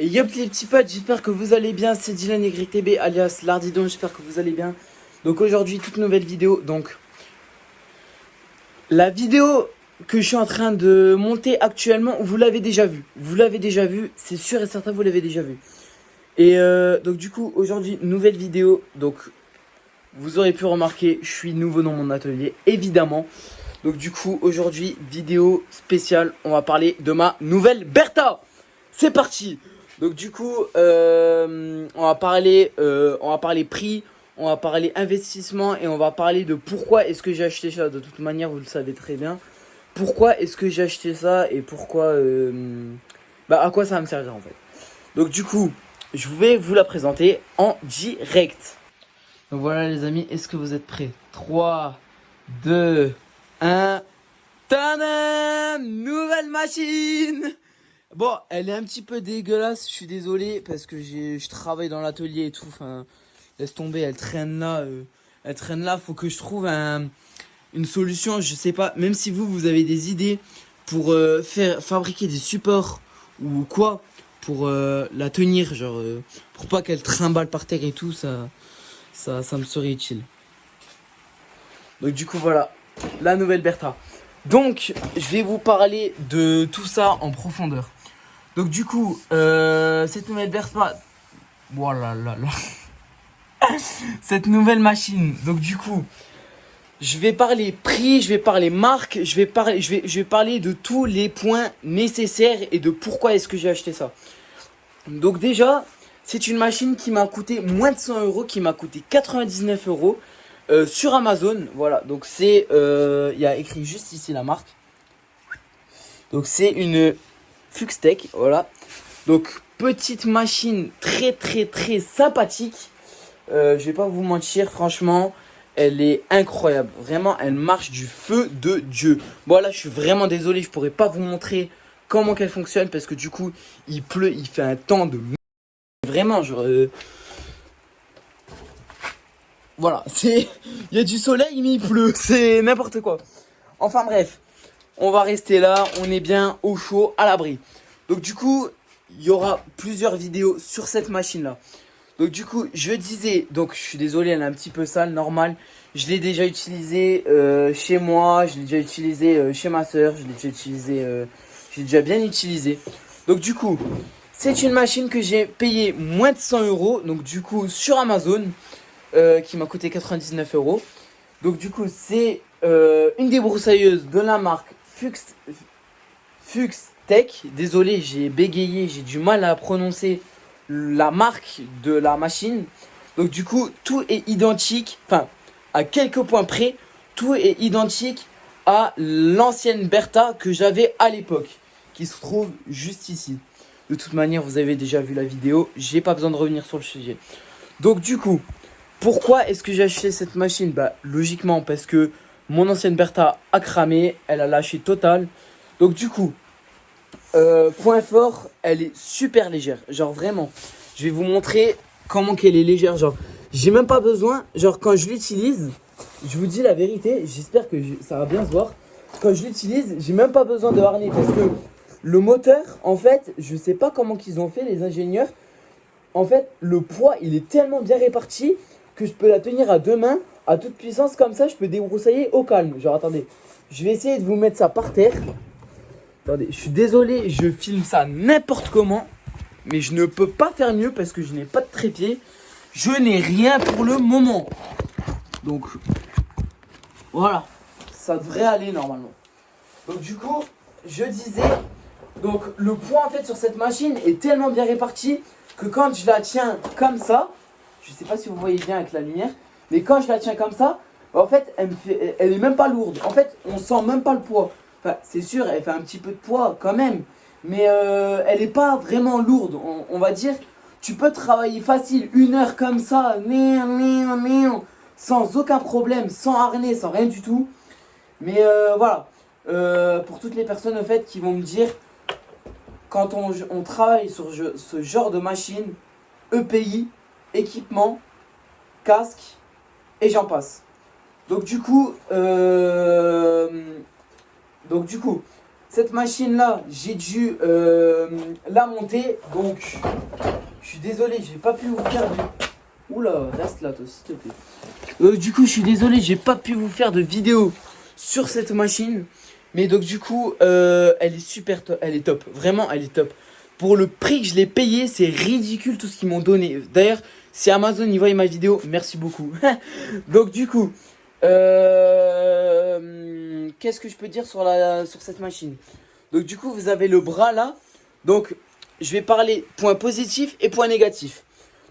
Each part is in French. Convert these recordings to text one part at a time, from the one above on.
Et yop les petits potes, j'espère que vous allez bien, c'est Dylan YTB alias Lardidon, j'espère que vous allez bien. Donc aujourd'hui, toute nouvelle vidéo, donc la vidéo que je suis en train de monter actuellement, vous l'avez déjà vu, c'est sûr et certain vous l'avez déjà vu. Et donc du coup, aujourd'hui, nouvelle vidéo, donc vous aurez pu remarquer, je suis nouveau dans mon atelier, évidemment. Donc du coup, aujourd'hui, vidéo spéciale, on va parler de ma nouvelle Bertha. C'est parti. Donc du coup, on va parler prix, on va parler investissement et on va parler de pourquoi est-ce que j'ai acheté ça. De toute manière, vous le savez très bien. Pourquoi est-ce que j'ai acheté ça et pourquoi, à quoi ça va me servir en fait. Donc du coup, je vais vous la présenter en direct. Donc voilà les amis, est-ce que vous êtes prêts? 3, 2, 1... Tadam! Nouvelle machine! Bon, elle est un petit peu dégueulasse, je suis désolé, parce que je travaille dans l'atelier et tout, enfin, laisse tomber, elle traîne là, faut que je trouve une solution, je sais pas, même si vous avez des idées pour fabriquer des supports ou quoi, pour la tenir, genre, pour pas qu'elle trimballe par terre et tout, ça me serait utile. Donc du coup, voilà, la nouvelle Bertha. Donc, je vais vous parler de tout ça en profondeur. Donc du coup, cette nouvelle Bertha, voilà, cette nouvelle machine. Donc du coup, je vais parler prix, je vais parler marque, je vais parler de tous les points nécessaires et de pourquoi est-ce que j'ai acheté ça. Donc déjà, c'est une machine qui m'a coûté moins de 100 euros, qui m'a coûté 99 euros sur Amazon. Voilà, donc c'est, il y a écrit juste ici la marque. Donc c'est une Fuxtech, voilà. Donc petite machine très sympathique. Je vais pas vous mentir, franchement, elle est incroyable. Vraiment, elle marche du feu de Dieu. Bon là, je suis vraiment désolé, je pourrais pas vous montrer comment qu'elle fonctionne parce que du coup, il pleut, il fait un temps de vraiment genre voilà, c'est il y a du soleil mais il pleut, c'est n'importe quoi. Enfin bref, on va rester là, on est bien au chaud, à l'abri. Donc du coup, il y aura plusieurs vidéos sur cette machine là. Donc du coup, je disais, donc je suis désolé, elle est un petit peu sale, normal. Je l'ai déjà utilisé chez moi, je l'ai déjà utilisé chez ma soeur, je l'ai déjà utilisé, j'ai déjà bien utilisé. Donc du coup, c'est une machine que j'ai payé moins de 100 euros, donc du coup sur Amazon, qui m'a coûté 99 euros. Donc du coup, c'est une débroussailleuse de la marque Fuxtech. Désolé, j'ai bégayé, j'ai du mal à prononcer la marque de la machine. Donc du coup, tout est identique, enfin, à quelques points près, tout est identique à l'ancienne Bertha que j'avais à l'époque, qui se trouve juste ici. De toute manière, vous avez déjà vu la vidéo, j'ai pas besoin de revenir sur le sujet. Donc du coup, pourquoi est-ce que j'ai acheté cette machine? Bah logiquement parce que mon ancienne Bertha a cramé, elle a lâché total. Donc du coup, point fort, elle est super légère. Genre vraiment, je vais vous montrer comment qu'elle est légère. Genre, j'ai même pas besoin, genre quand je l'utilise, je vous dis la vérité, j'espère que ça va bien se voir. Quand je l'utilise, j'ai même pas besoin de harnais parce que le moteur, en fait, je sais pas comment qu'ils ont fait les ingénieurs. En fait, le poids, il est tellement bien réparti que je peux la tenir à deux mains, à toute puissance, comme ça, je peux débroussailler au calme. Genre, attendez, je vais essayer de vous mettre ça par terre. Attendez, je suis désolé, je filme ça n'importe comment, mais je ne peux pas faire mieux parce que je n'ai pas de trépied. Je n'ai rien pour le moment. Donc, voilà, ça devrait aller normalement. Donc, du coup, je disais, donc le poids en fait sur cette machine est tellement bien réparti que quand je la tiens comme ça, je sais pas si vous voyez bien avec la lumière, mais quand je la tiens comme ça, en fait, elle est même pas lourde. En fait, on sent même pas le poids. Enfin, c'est sûr, elle fait un petit peu de poids quand même, mais elle est pas vraiment lourde. On va dire, tu peux travailler facile 1 heure comme ça, sans aucun problème, sans harnais, sans rien du tout. Mais voilà, pour toutes les personnes en fait qui vont me dire, quand on travaille sur ce genre de machine, EPI, équipement, casque, et j'en passe. Donc du coup, cette machine là, j'ai dû la monter. Donc, je suis désolé, j'ai pas pu vous faire de... Oula, reste là toi, s'il te plaît. Du coup, je suis désolé, j'ai pas pu vous faire de vidéo sur cette machine. Mais donc, du coup, elle est super top. Elle est top. Vraiment, elle est top. Pour le prix que je l'ai payé, c'est ridicule tout ce qu'ils m'ont donné. D'ailleurs, si Amazon y voit ma vidéo, merci beaucoup. Donc, du coup, qu'est-ce que je peux dire sur cette machine? Donc, du coup, vous avez le bras là. Donc, je vais parler point positif et point négatif.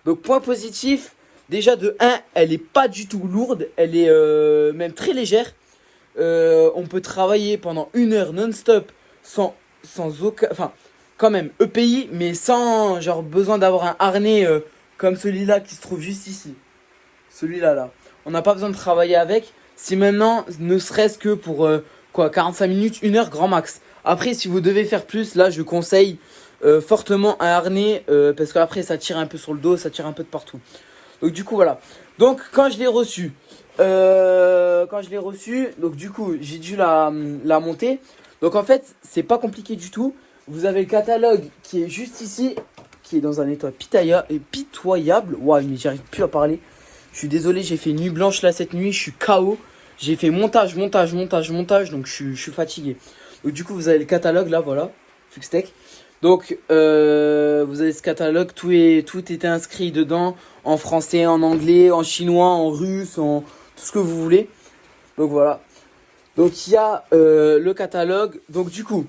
Donc, point positif, déjà de 1, elle est pas du tout lourde. Elle est même très légère. On peut travailler pendant 1 heure non-stop sans aucun... Enfin, quand même, EPI, mais sans genre besoin d'avoir un harnais comme celui-là qui se trouve juste ici. Celui-là, là. On n'a pas besoin de travailler avec. Si maintenant, ne serait-ce que pour 45 minutes, 1 heure grand max. Après, si vous devez faire plus, là, je conseille fortement un harnais parce qu'après, ça tire un peu sur le dos, ça tire un peu de partout. Donc, du coup, voilà. Donc, quand je l'ai reçu, donc du coup, j'ai dû la monter. Donc, en fait, c'est pas compliqué du tout. Vous avez le catalogue qui est juste ici, qui est dans un état pitoyable. Waouh, mais j'arrive plus à parler. Je suis désolé, j'ai fait une nuit blanche là cette nuit, je suis KO. J'ai fait montage, donc je suis fatigué. Donc du coup, vous avez le catalogue là, voilà, Fuxtech. Donc, vous avez ce catalogue, tout était inscrit dedans, en français, en anglais, en chinois, en russe, en tout ce que vous voulez. Donc voilà. Donc il y a le catalogue. Donc du coup,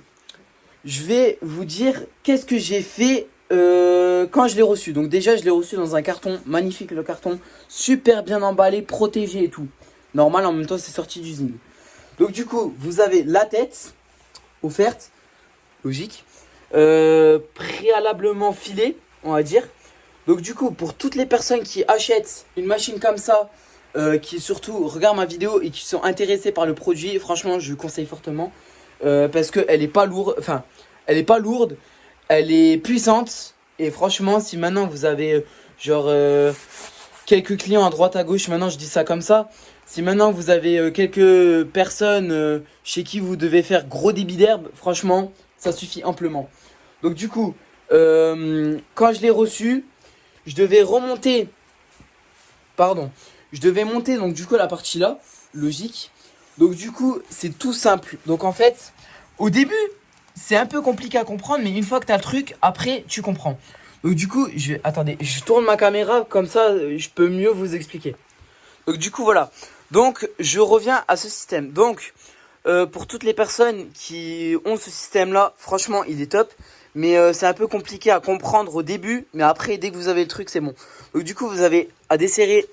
je vais vous dire qu'est-ce que j'ai fait quand je l'ai reçu. Donc déjà, je l'ai reçu dans un carton, magnifique le carton, super bien emballé, protégé et tout. Normal, en même temps, c'est sorti d'usine. Donc du coup, vous avez la tête offerte, logique, préalablement filée, on va dire. Donc du coup, pour toutes les personnes qui achètent une machine comme ça, qui surtout regardent ma vidéo et qui sont intéressées par le produit, franchement, je conseille fortement. Parce qu'elle est pas lourde, enfin, elle est pas lourde, elle est puissante. Et franchement, si maintenant vous avez quelques clients à droite à gauche, maintenant je dis ça comme ça. Si maintenant vous avez quelques personnes chez qui vous devez faire gros débit d'herbe, franchement, ça suffit amplement. Donc du coup, quand je l'ai reçu, je devais remonter, pardon, je devais monter donc du coup la partie là, logique. Donc du coup, c'est tout simple. Donc en fait, au début, c'est un peu compliqué à comprendre, mais une fois que tu as le truc, après, tu comprends. Donc du coup, attendez, je tourne ma caméra, comme ça, je peux mieux vous expliquer. Donc du coup, voilà. Donc, je reviens à ce système. Donc, pour toutes les personnes qui ont ce système-là, franchement, il est top. Mais c'est un peu compliqué à comprendre au début. Mais après, dès que vous avez le truc, c'est bon. Donc du coup, vous avez à desserrer.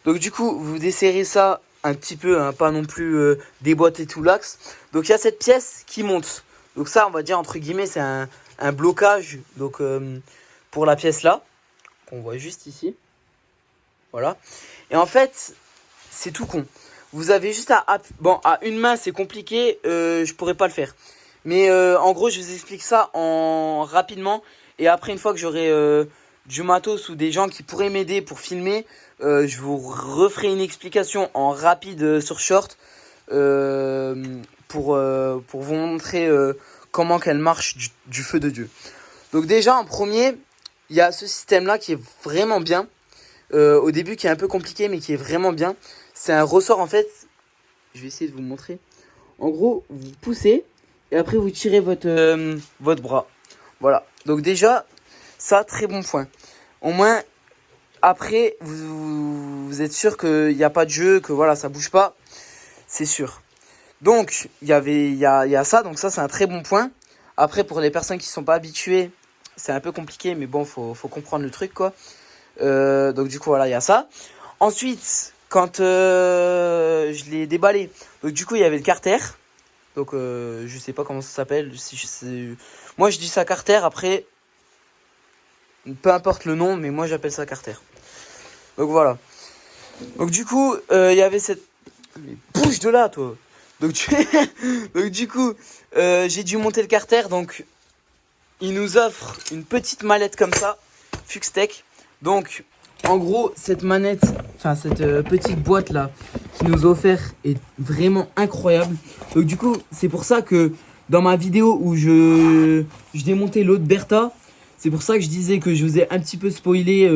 Donc du coup, vous desserrez ça un petit peu, hein, pas non plus déboîter tout l'axe. Donc il y a cette pièce qui monte. Donc ça, on va dire entre guillemets, c'est un blocage donc, pour la pièce là, qu'on voit juste ici. Voilà. Et en fait, c'est tout con. Vous avez juste bon, à une main, c'est compliqué, je pourrais pas le faire. Mais en gros, je vous explique ça rapidement. Et après, une fois que j'aurai du matos ou des gens qui pourraient m'aider pour filmer, je vous referai une explication en rapide sur Short pour vous montrer comment qu'elle marche du feu de Dieu. Donc déjà, en premier, il y a ce système-là qui est vraiment bien. Au début, qui est un peu compliqué, mais qui est vraiment bien. C'est un ressort, en fait. Je vais essayer de vous montrer. En gros, vous poussez et après, vous tirez votre bras. Voilà. Donc déjà, ça, très bon point. Au moins, après, vous êtes sûr qu'il n'y a pas de jeu, que voilà, ça bouge pas. C'est sûr. Donc, il y a ça. Donc ça, c'est un très bon point. Après, pour les personnes qui ne sont pas habituées, c'est un peu compliqué. Mais bon, faut comprendre le truc, quoi. Donc du coup, voilà, il y a ça. Ensuite, quand je l'ai déballé, donc du coup, il y avait le carter. Donc, je sais pas comment ça s'appelle. Moi, je dis ça carter. Après, peu importe le nom, mais moi, j'appelle ça carter. Donc voilà. Donc du coup, il y avait cette... Mais bouge de là, toi. Donc, donc du coup, j'ai dû monter le carter. Donc, il nous offre une petite mallette comme ça, Fuxtech. Donc, En gros, cette manette, enfin cette petite boîte là qui nous a offert est vraiment incroyable. Donc du coup, c'est pour ça que dans ma vidéo où je démontais l'autre Bertha, c'est pour ça que je disais que je vous ai un petit peu spoilé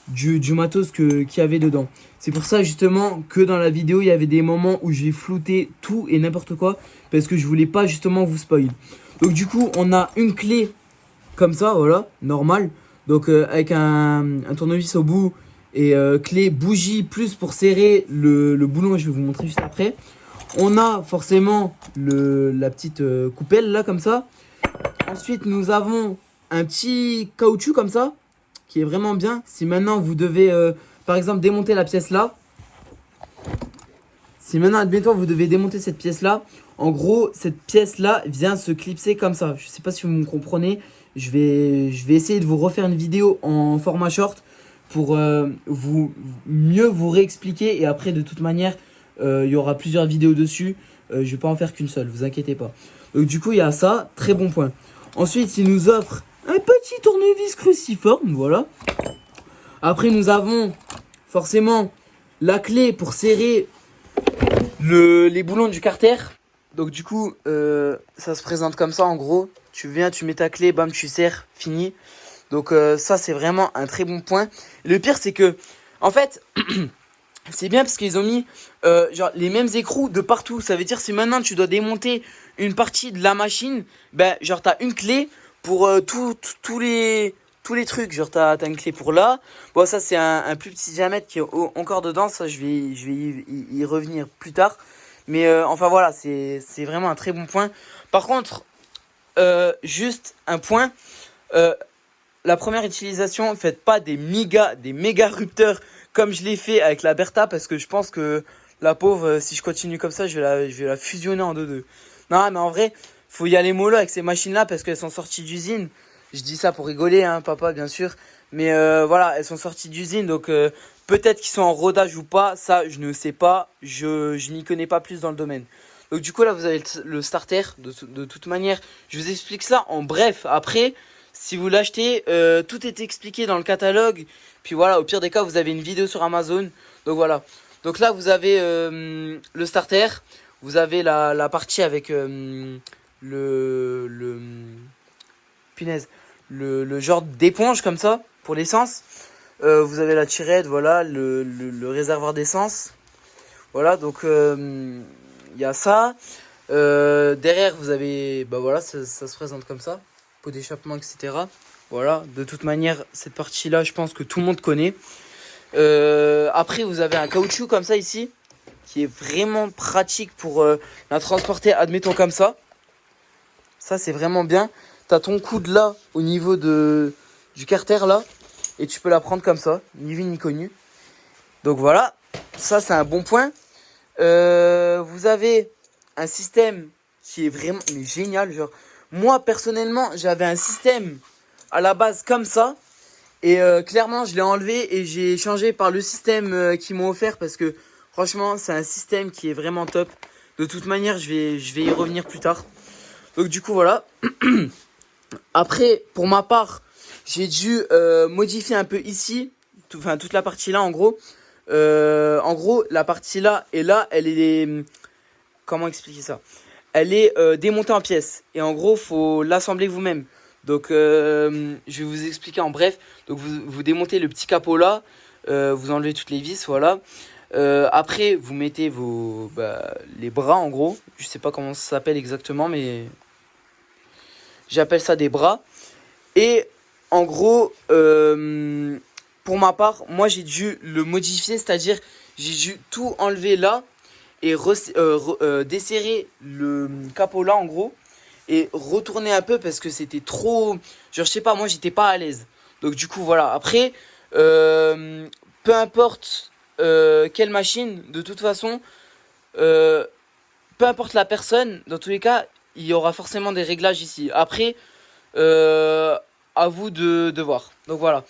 du matos qu'il y avait dedans. C'est pour ça justement que dans la vidéo, il y avait des moments où j'ai flouté tout et n'importe quoi parce que je voulais pas justement vous spoiler. Donc du coup, on a une clé comme ça, voilà, normal. Donc avec un tournevis au bout et clé bougie plus pour serrer le boulon, je vais vous montrer juste après. On a forcément la petite coupelle là comme ça. Ensuite nous avons un petit caoutchouc comme ça qui est vraiment bien. Si maintenant vous devez par exemple démonter la pièce là. Si maintenant admettons vous devez démonter cette pièce là. En gros cette pièce là vient se clipser comme ça. Je sais pas si vous me comprenez. Je vais essayer de vous refaire une vidéo en format short pour mieux vous réexpliquer. Et après, de toute manière, il y aura plusieurs vidéos dessus. Je vais pas en faire qu'une seule, vous inquiétez pas. Donc du coup, il y a ça, très bon point. Ensuite, il nous offre un petit tournevis cruciforme, voilà. Après, nous avons forcément la clé pour serrer les boulons du carter. Donc du coup, ça se présente comme ça en gros. Tu viens, tu mets ta clé, bam, tu serres, fini. Donc ça, c'est vraiment un très bon point. Le pire, c'est que, en fait, c'est bien parce qu'ils ont mis genre les mêmes écrous de partout. Ça veut dire si maintenant tu dois démonter une partie de la machine, ben genre t'as une clé pour tous les trucs. Genre t'as une clé pour là. Bon, ça c'est un plus petit diamètre qui est encore dedans. Ça je vais y revenir plus tard. Mais enfin voilà, c'est vraiment un très bon point. Par contre, juste un point. La première utilisation, faites pas des méga rupteurs comme je l'ai fait avec la Bertha, parce que je pense que la pauvre, si je continue comme ça, je vais la fusionner en deux. Non, mais en vrai, faut y aller mollo avec ces machines-là parce qu'elles sont sorties d'usine. Je dis ça pour rigoler, hein, papa, bien sûr. Mais voilà, elles sont sorties d'usine, donc peut-être qu'ils sont en rodage ou pas, ça, je ne sais pas. Je n'y connais pas plus dans le domaine. Donc du coup, là, vous avez le starter. De toute manière, je vous explique ça en bref. Après, si vous l'achetez, tout est expliqué dans le catalogue. Puis voilà, au pire des cas, vous avez une vidéo sur Amazon. Donc voilà. Donc là, vous avez le starter. Vous avez la partie avec punaise, le genre d'éponge comme ça pour l'essence. Vous avez la tirette, voilà, le réservoir d'essence. Voilà, donc il y a ça. Derrière, vous avez, bah voilà, ça se présente comme ça. Pot d'échappement, etc. Voilà, de toute manière, cette partie-là, je pense que tout le monde connaît. Après, vous avez un caoutchouc comme ça ici, qui est vraiment pratique pour la transporter, admettons comme ça. Ça, c'est vraiment bien. T'as ton coude là, au niveau du carter là, et tu peux la prendre comme ça, ni vu ni connu. Donc voilà, ça c'est un bon point. Vous avez un système qui est vraiment mais génial. Genre, moi personnellement, j'avais un système à la base comme ça. Et clairement, je l'ai enlevé et j'ai changé par le système qu'ils m'ont offert parce que franchement, c'est un système qui est vraiment top. De toute manière, je vais y revenir plus tard. Donc du coup, voilà. Après, pour ma part, j'ai dû modifier un peu ici. Enfin, toute la partie là, en gros. En gros, la partie là et là, elle est... Comment expliquer ça? Elle est démontée en pièces. Et en gros, faut l'assembler vous-même. Donc, je vais vous expliquer en bref. Donc, vous démontez le petit capot là. Vous enlevez toutes les vis, voilà. Après, vous mettez les bras, en gros. Je sais pas comment ça s'appelle exactement, mais... J'appelle ça des bras. Et en gros, pour ma part, moi j'ai dû le modifier. C'est-à-dire, j'ai dû tout enlever là. Et desserrer le capot là en gros. Et retourner un peu parce que c'était trop... Genre je sais pas, moi j'étais pas à l'aise. Donc du coup voilà. Après, peu importe quelle machine, de toute façon, peu importe la personne, dans tous les cas, il y aura forcément des réglages ici. Après, à vous de voir. Donc voilà.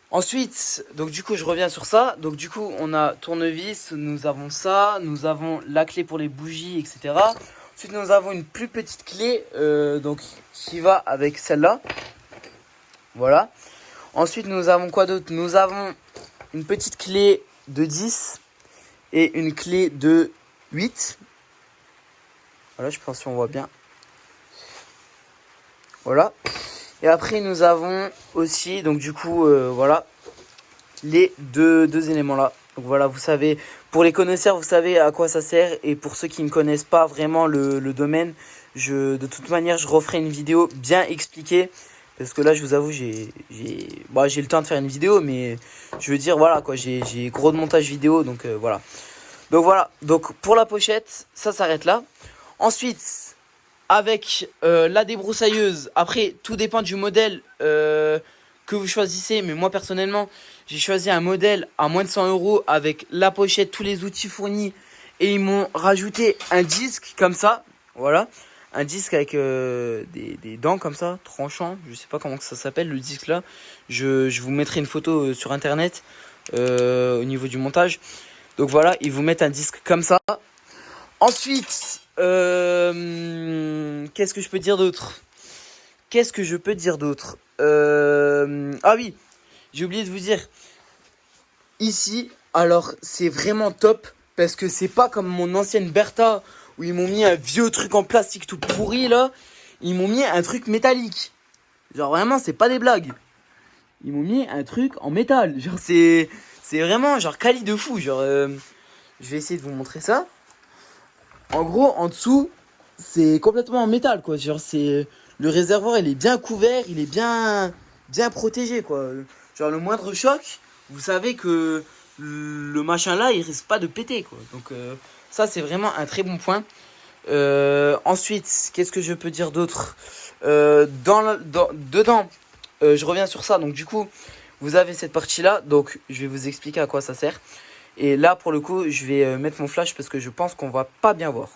Ensuite, donc du coup je reviens sur ça. Donc du coup on a tournevis, nous avons ça, nous avons la clé pour les bougies, etc. Ensuite nous avons une plus petite clé donc qui va avec celle-là. Voilà. Ensuite, nous avons quoi d'autre? Nous avons une petite clé de 10 et une clé de 8. Voilà, je pense qu'on voit bien. Voilà. Et après, nous avons aussi, donc du coup, voilà, les deux éléments là. Donc voilà, vous savez, pour les connaisseurs, vous savez à quoi ça sert. Et pour ceux qui ne connaissent pas vraiment le domaine, de toute manière, je referai une vidéo bien expliquée. Parce que là, je vous avoue, j'ai le temps de faire une vidéo, mais je veux dire, voilà, quoi, j'ai gros de montage vidéo, donc voilà. Donc voilà, donc pour la pochette, ça s'arrête là. Ensuite, avec la débroussailleuse, après, tout dépend du modèle que vous choisissez. Mais moi, personnellement, j'ai choisi un modèle à moins de 100 € avec la pochette, tous les outils fournis. Et ils m'ont rajouté un disque comme ça, voilà. Un disque avec des dents comme ça, tranchant. Je sais pas comment ça s'appelle le disque là. Je vous mettrai une photo sur internet au niveau du montage. Donc voilà, ils vous mettent un disque comme ça. Ensuite, qu'est-ce que je peux dire d'autre? Ah oui, j'ai oublié de vous dire. Ici, alors c'est vraiment top. Parce que c'est pas comme mon ancienne Bertha où ils m'ont mis un vieux truc en plastique tout pourri là. Ils m'ont mis un truc métallique. Genre vraiment, c'est pas des blagues. Ils m'ont mis un truc en métal. Genre c'est vraiment genre quali de fou. Genre je vais essayer de vous montrer ça. En gros, en dessous, c'est complètement en métal quoi. Genre c'est le réservoir, il est bien couvert, il est bien protégé quoi. Genre le moindre choc, vous savez que le machin là, il risque pas de péter quoi. Donc ça c'est vraiment un très bon point. Ensuite, qu'est-ce que je peux dire d'autre? Dedans, je reviens sur ça. Donc du coup, vous avez cette partie là. Donc je vais vous expliquer à quoi ça sert. Et là pour le coup, je vais mettre mon flash parce que je pense qu'on va pas bien voir.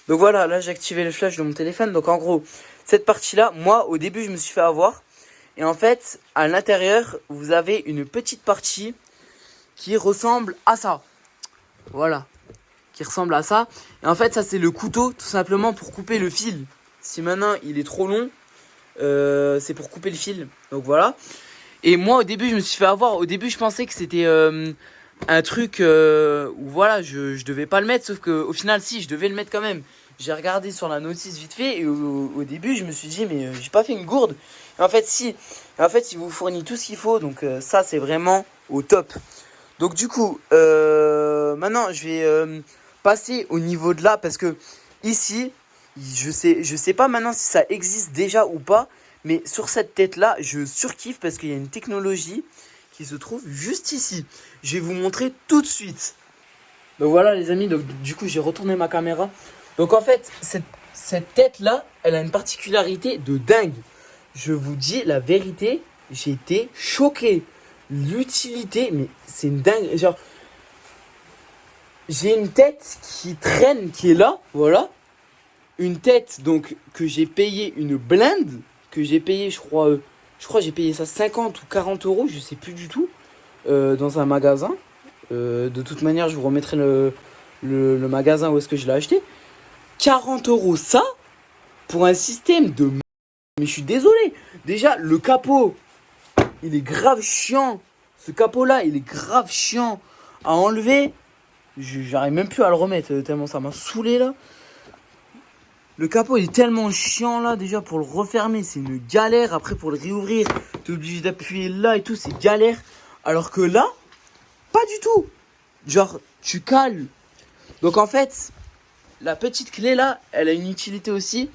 Donc voilà, là j'ai activé le flash de mon téléphone. Donc en gros, cette partie là, moi au début je me suis fait avoir. Et en fait, à l'intérieur, vous avez une petite partie qui ressemble à ça. Voilà. Qui ressemble à ça. Et en fait, ça c'est le couteau, tout simplement pour couper le fil. Si maintenant il est trop long, c'est pour couper le fil. Donc voilà. Et moi au début, je me suis fait avoir. Au début, je pensais que c'était un truc où voilà, je devais pas le mettre. Sauf qu'au final, si, je devais le mettre quand même. J'ai regardé sur la notice vite fait. Et au début, je me suis dit, mais j'ai pas fait une gourde. Et en fait, si. Et en fait, il vous fournit tout ce qu'il faut. Donc ça, c'est vraiment au top. Donc du coup, maintenant je vais passer au niveau de là parce que ici, je sais pas maintenant si ça existe déjà ou pas, mais sur cette tête là, je surkiffe parce qu'il y a une technologie qui se trouve juste ici. Je vais vous montrer tout de suite. Donc voilà les amis, donc du coup j'ai retourné ma caméra. Donc en fait, cette tête là, elle a une particularité de dingue. Je vous dis la vérité, j'ai été choqué. L'utilité, mais c'est une dingue. Genre, j'ai une tête qui traîne, qui est là, voilà. Une tête, donc, que j'ai payé une blinde. Que j'ai payé, je crois j'ai payé ça 50 ou 40 €, je sais plus du tout. Dans un magasin. De toute manière, je vous remettrai le magasin où est-ce que je l'ai acheté. 40 € ça, pour un système de... Mais je suis désolé. Déjà, le capot, il est grave chiant. Ce capot là, il est grave chiant à enlever. J'arrive même plus à le remettre tellement ça m'a saoulé là. Le capot il est tellement chiant là. Déjà pour le refermer c'est une galère. Après pour le réouvrir t'es obligé d'appuyer là et tout, c'est galère. Alors que là, pas du tout. Genre tu cales. Donc en fait, la petite clé là, elle a une utilité aussi.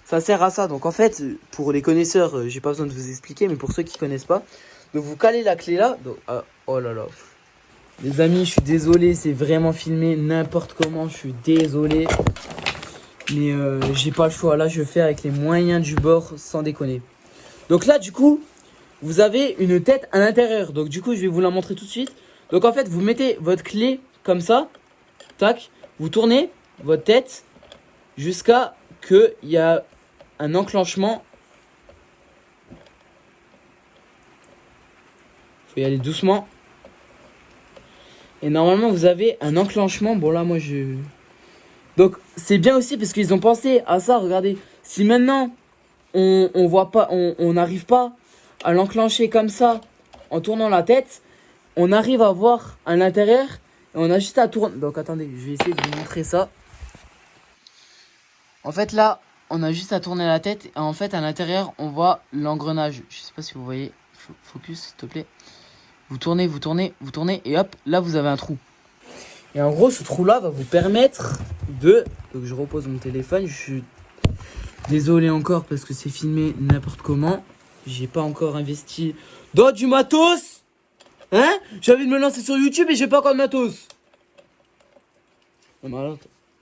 Ça sert à ça. Donc en fait, pour les connaisseurs, j'ai pas besoin de vous expliquer. Mais pour ceux qui connaissent pas, donc vous calez la clé là. Donc, oh là là. Les amis, je suis désolé, c'est vraiment filmé n'importe comment. Je suis désolé. Mais j'ai pas le choix. Là, je fais avec les moyens du bord, sans déconner. Donc là, du coup, vous avez une tête à l'intérieur. Donc du coup, je vais vous la montrer tout de suite. Donc en fait, vous mettez votre clé comme ça. Tac. Vous tournez votre tête jusqu'à qu'il y a un enclenchement. Faut y aller doucement. Et normalement vous avez un enclenchement. Bon là moi je... Donc c'est bien aussi parce qu'ils ont pensé à ça. Regardez. Si maintenant on voit pas, on n'arrive pas à l'enclencher comme ça, en tournant la tête, on arrive à voir à l'intérieur. Et on a juste à tourner. Donc attendez, je vais essayer de vous montrer ça. En fait là, on a juste à tourner la tête. Et en fait à l'intérieur, on voit l'engrenage. Je sais pas si vous voyez. Focus, s'il te plaît. Vous tournez, vous tournez, vous tournez. Et hop, là vous avez un trou. Et en gros, ce trou-là va vous permettre de... Donc je repose mon téléphone. Je suis désolé encore parce que c'est filmé n'importe comment. J'ai pas encore investi dans du matos. Hein? J'ai envie de me lancer sur YouTube et j'ai pas encore de matos. Non mais alors,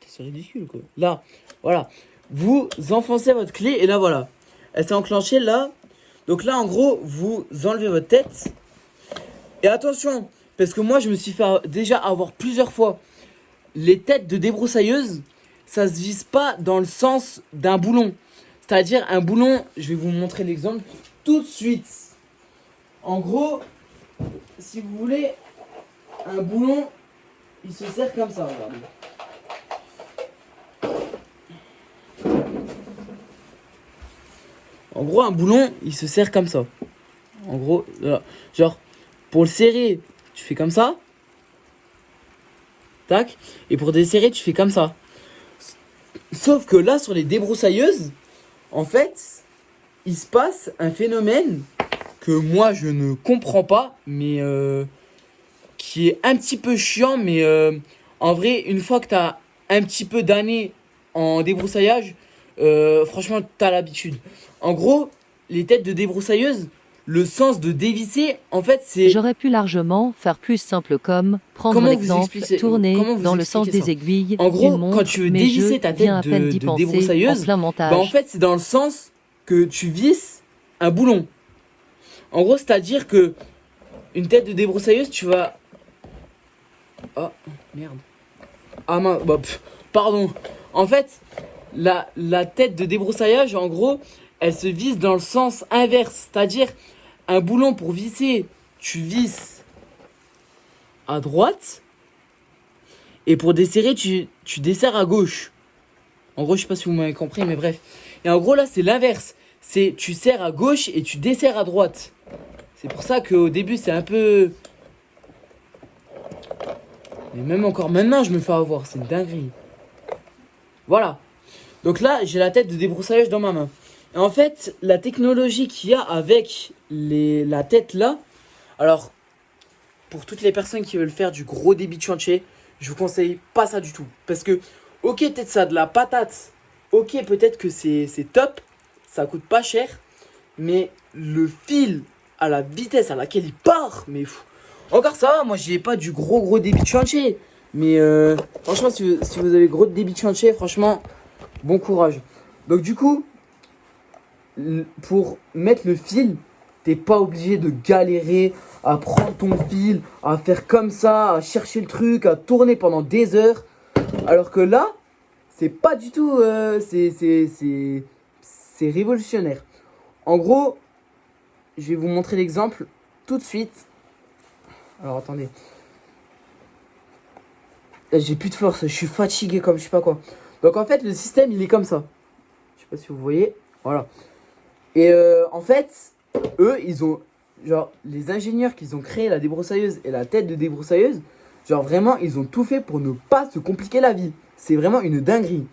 c'est ridicule quoi. Là, voilà. Vous enfoncez votre clé et là voilà. Elle s'est enclenchée là. Donc là en gros, vous enlevez votre tête. Et attention, parce que moi je me suis fait déjà avoir plusieurs fois. Les têtes de débroussailleuse, ça se vise pas dans le sens d'un boulon. C'est-à-dire un boulon, je vais vous montrer l'exemple tout de suite. En gros, si vous voulez, un boulon, il se sert comme ça, regardez. En gros, un boulon, il se sert comme ça. En gros, voilà. Genre, pour le serrer, tu fais comme ça. Tac. Et pour desserrer, tu fais comme ça. Sauf que là, sur les débroussailleuses, en fait, il se passe un phénomène que moi, je ne comprends pas, mais qui est un petit peu chiant. Mais en vrai, une fois que tu as un petit peu d'années en débroussaillage, franchement, tu as l'habitude. En gros, les têtes de débroussailleuse, le sens de dévisser, en fait, c'est... J'aurais pu largement faire plus simple comme prendre l'exemple, tourner dans le sens des aiguilles en d'une gros, montre, quand tu veux mais dévisser je ta viens tête à peine d'y de penser en débroussailleuse, plein montage. bah en fait, c'est dans le sens que tu visses un boulon. En gros, c'est-à-dire que une tête de débroussailleuse, tu vas... Oh, merde. Ah mince, bah, pardon. En fait, la tête de débroussaillage, en gros, elle se visse dans le sens inverse. C'est-à-dire, un boulon pour visser, tu visses à droite. Et pour desserrer, tu desserres à gauche. En gros, je sais pas si vous m'avez compris, mais bref. Et en gros, là, c'est l'inverse. C'est tu serres à gauche et tu desserres à droite. C'est pour ça qu'au début, c'est un peu... Mais même encore maintenant, je me fais avoir. C'est une dinguerie. Voilà. Donc là, j'ai la tête de débroussaillage dans ma main. Et en fait, la technologie qu'il y a avec la tête là... Alors, pour toutes les personnes qui veulent faire du gros débit de chantier, je vous conseille pas ça du tout. Parce que, ok, peut-être ça a de la patate. Ok, peut-être que c'est top. Ça coûte pas cher. Mais le fil à la vitesse à laquelle il part, mais fou. Encore ça va, moi j'ai pas du gros débit de chantier. Mais franchement, si vous avez gros débit de chantier, franchement, bon courage. Donc du coup, pour mettre le fil, t'es pas obligé de galérer à prendre ton fil, à faire comme ça, à chercher le truc, à tourner pendant des heures. Alors que là, c'est pas du tout... c'est révolutionnaire. En gros, je vais vous montrer l'exemple tout de suite. Alors attendez. J'ai plus de force, je suis fatigué comme je sais pas quoi. Donc en fait, le système, il est comme ça. Je sais pas si vous voyez. Voilà. Et en fait, eux, ils ont... Genre, les ingénieurs qui ont créé la débroussailleuse et la tête de débroussailleuse, genre vraiment, ils ont tout fait pour ne pas se compliquer la vie. C'est vraiment une dinguerie.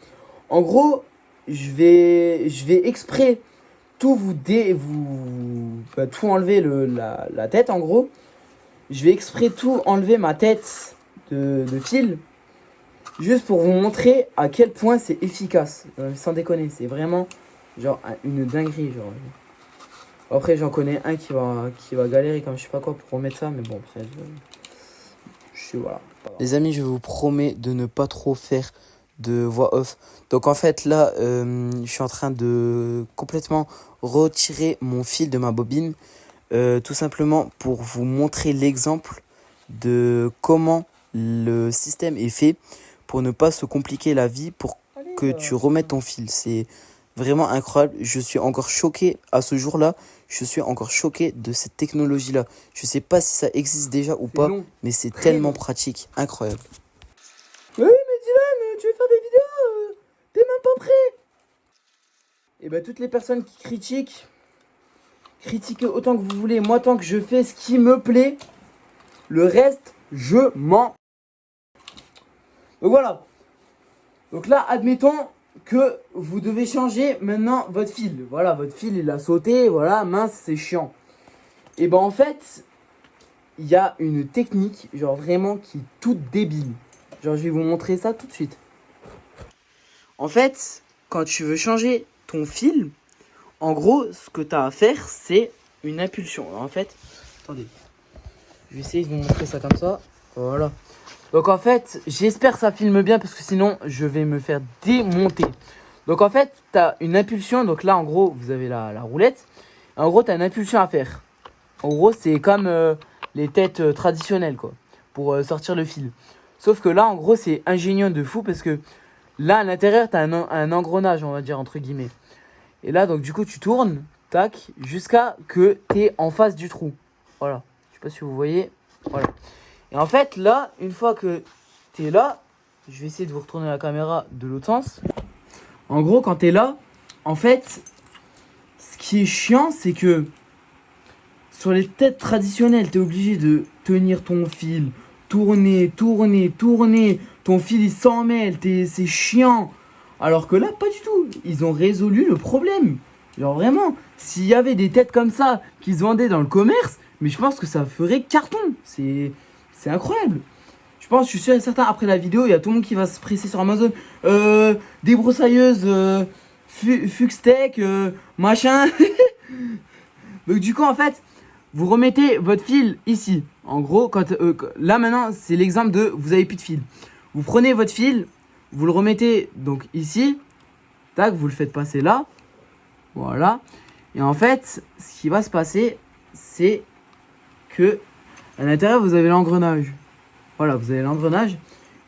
En gros, je vais exprès tout tout enlever la tête en gros. Je vais exprès tout enlever ma tête de fil. Juste pour vous montrer à quel point c'est efficace. Sans déconner, c'est vraiment genre une dinguerie. Genre. Après, j'en connais un qui va galérer comme je sais pas quoi pour remettre ça. Mais bon, après, je suis voilà. Les amis, je vous promets de ne pas trop faire de voix off. Donc en fait, là, je suis en train de complètement retirer mon fil de ma bobine. Tout simplement pour vous montrer l'exemple de comment le système est fait pour ne pas se compliquer la vie pour que tu remettes ton fil. C'est vraiment incroyable. Je suis encore choqué à ce jour-là. Je suis encore choqué de cette technologie-là. Je sais pas si ça existe déjà ou pas, mais c'est tellement pratique. Incroyable. Oui, mais Dylan, tu veux faire des vidéos, t'es même pas prêt. Et bah toutes les personnes qui critiquent critiquez autant que vous voulez. Moi, tant que je fais ce qui me plaît, le reste, je m'en... Donc voilà. Donc là, admettons que vous devez changer maintenant votre fil. Voilà, votre fil, il a sauté. Voilà, mince, c'est chiant. Et ben en fait, il y a une technique, genre vraiment, qui est toute débile. Genre, je vais vous montrer ça tout de suite. En fait, quand tu veux changer ton fil, en gros, ce que tu as à faire, c'est une impulsion. En fait, attendez. Je vais essayer de vous montrer ça comme ça. Voilà. Donc en fait, j'espère que ça filme bien parce que sinon, je vais me faire démonter. Donc en fait, tu as une impulsion. Donc là, en gros, vous avez la roulette. En gros, tu as une impulsion à faire. En gros, c'est comme les têtes traditionnelles, quoi. Pour sortir le fil. Sauf que là, en gros, c'est ingénieux de fou parce que là, à l'intérieur, tu as un engrenage, on va dire, entre guillemets. Et là, donc du coup, tu tournes, tac, jusqu'à que tu es en face du trou. Voilà. Je sais pas si vous voyez. Voilà. Et en fait, là, une fois que tu es là, je vais essayer de vous retourner la caméra de l'autre sens. En gros, quand tu es là, en fait, ce qui est chiant, c'est que sur les têtes traditionnelles, tu es obligé de tenir ton fil, tourner. Ton fil, il s'en mêle, c'est chiant. Alors que là, pas du tout. Ils ont résolu le problème. Genre vraiment, s'il y avait des têtes comme ça qui se vendaient dans le commerce, mais je pense que ça ferait carton. C'est incroyable. Je suis sûr et certain, après la vidéo, il y a tout le monde qui va se presser sur Amazon. Débroussailleuse, Fuxtech, machin. Donc du coup, en fait, vous remettez votre fil ici. En gros, là maintenant, c'est l'exemple de vous avez plus de fil. Vous prenez votre fil, vous le remettez donc ici. Tac, vous le faites passer là. Voilà. Et en fait, ce qui va se passer, c'est que à l'intérieur, vous avez l'engrenage. Voilà, vous avez l'engrenage.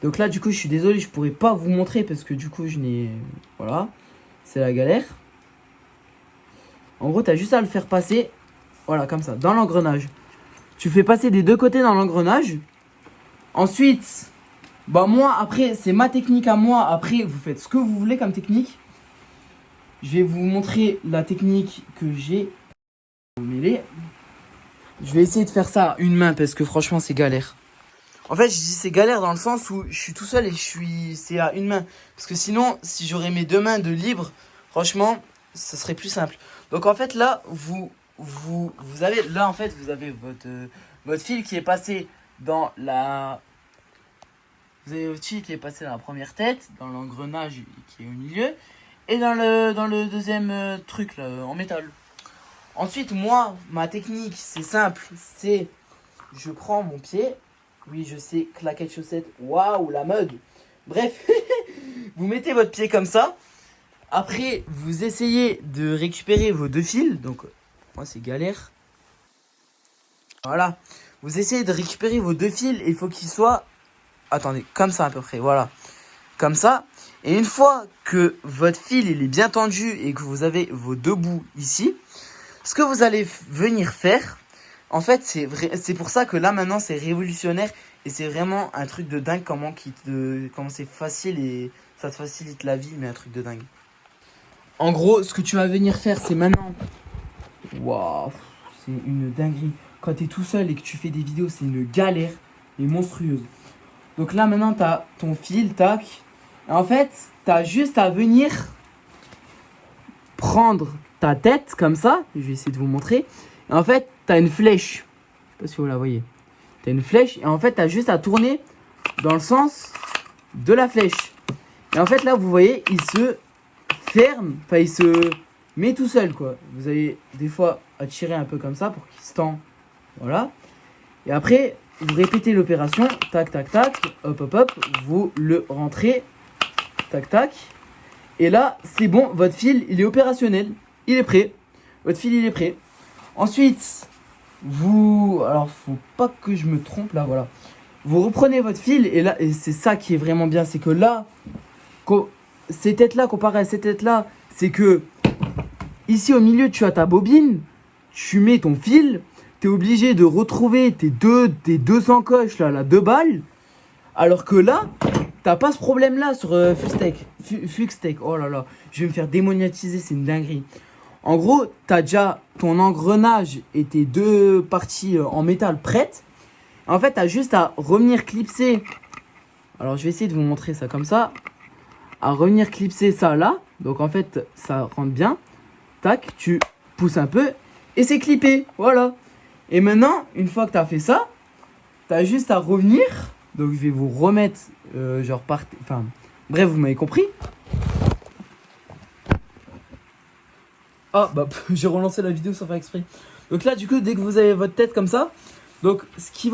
Donc là, du coup, je suis désolé, je pourrais pas vous montrer parce que du coup, je n'ai... Voilà. C'est la galère. En gros, tu as juste à le faire passer, voilà, comme ça, dans l'engrenage. Tu fais passer des deux côtés dans l'engrenage. Ensuite, bah moi, après, c'est ma technique à moi. Après, vous faites ce que vous voulez comme technique. Je vais vous montrer la technique que j'ai mêlée. Je vais essayer de faire ça à une main parce que franchement, c'est galère. En fait, je dis c'est galère dans le sens où je suis tout seul et c'est à une main. Parce que sinon, si j'aurais mes deux mains de libre, franchement, ça serait plus simple. Donc en fait, là, vous avez, là, en fait, vous avez votre fil qui est passé dans la... Vous avez votre fil qui est passé dans la première tête, dans l'engrenage qui est au milieu, et dans le deuxième truc, là, en métal. Ensuite, moi, ma technique, c'est simple, c'est... Je prends mon pied... Oui, je sais, claquette chaussette, waouh, la mode. Bref, vous mettez votre pied comme ça. Après, vous essayez de récupérer vos deux fils. Donc, moi, c'est galère. Voilà. Vous essayez de récupérer vos deux fils et il faut qu'ils soient... Attendez, comme ça à peu près, voilà. Comme ça. Et une fois que votre fil il est bien tendu et que vous avez vos deux bouts ici, ce que vous allez venir faire... En fait, c'est pour ça que là, maintenant, c'est révolutionnaire. Et c'est vraiment un truc de dingue comment c'est facile et ça te facilite la vie, mais un truc de dingue. En gros, ce que tu vas venir faire, c'est maintenant... Waouh, c'est une dinguerie. Quand tu es tout seul et que tu fais des vidéos, c'est une galère et monstrueuse. Donc là, maintenant, tu as ton fil, tac. Et en fait, tu as juste à venir prendre ta tête comme ça. Je vais essayer de vous montrer. Et en fait, tu as une flèche. Je sais pas si vous la voyez. Tu as une flèche et en fait, tu as juste à tourner dans le sens de la flèche. Et en fait, là, vous voyez, il se ferme. Enfin, il se met tout seul, quoi. Vous avez des fois à tirer un peu comme ça pour qu'il se tend. Voilà. Et après, vous répétez l'opération. Tac, tac, tac. Hop, hop, hop. Vous le rentrez. Tac, tac. Et là, c'est bon. Votre fil, il est opérationnel. Il est prêt. Votre fil, il est prêt. Ensuite, alors faut pas que je me trompe là, voilà. Vous reprenez votre fil et là, et c'est ça qui est vraiment bien, c'est que là, ces têtes là comparé à ces têtes là, c'est que ici au milieu tu as ta bobine, tu mets ton fil, t'es obligé de retrouver tes deux encoches là, 2 balles, alors que là, t'as pas ce problème là sur Fuxtech. Oh là là, je vais me faire démonétiser, c'est une dinguerie. En gros, tu as déjà ton engrenage et tes 2 parties en métal prêtes. En fait, tu as juste à revenir clipser. Alors, je vais essayer de vous montrer ça comme ça. À revenir clipser ça là. Donc, en fait, ça rentre bien. Tac, tu pousses un peu et c'est clippé. Voilà. Et maintenant, une fois que tu as fait ça, tu as juste à revenir. Donc, je vais vous remettre, genre, enfin, bref, vous m'avez compris. Ah, bah, j'ai relancé la vidéo sans faire exprès. Donc là, du coup, dès que vous avez votre tête comme ça, donc ce qu'il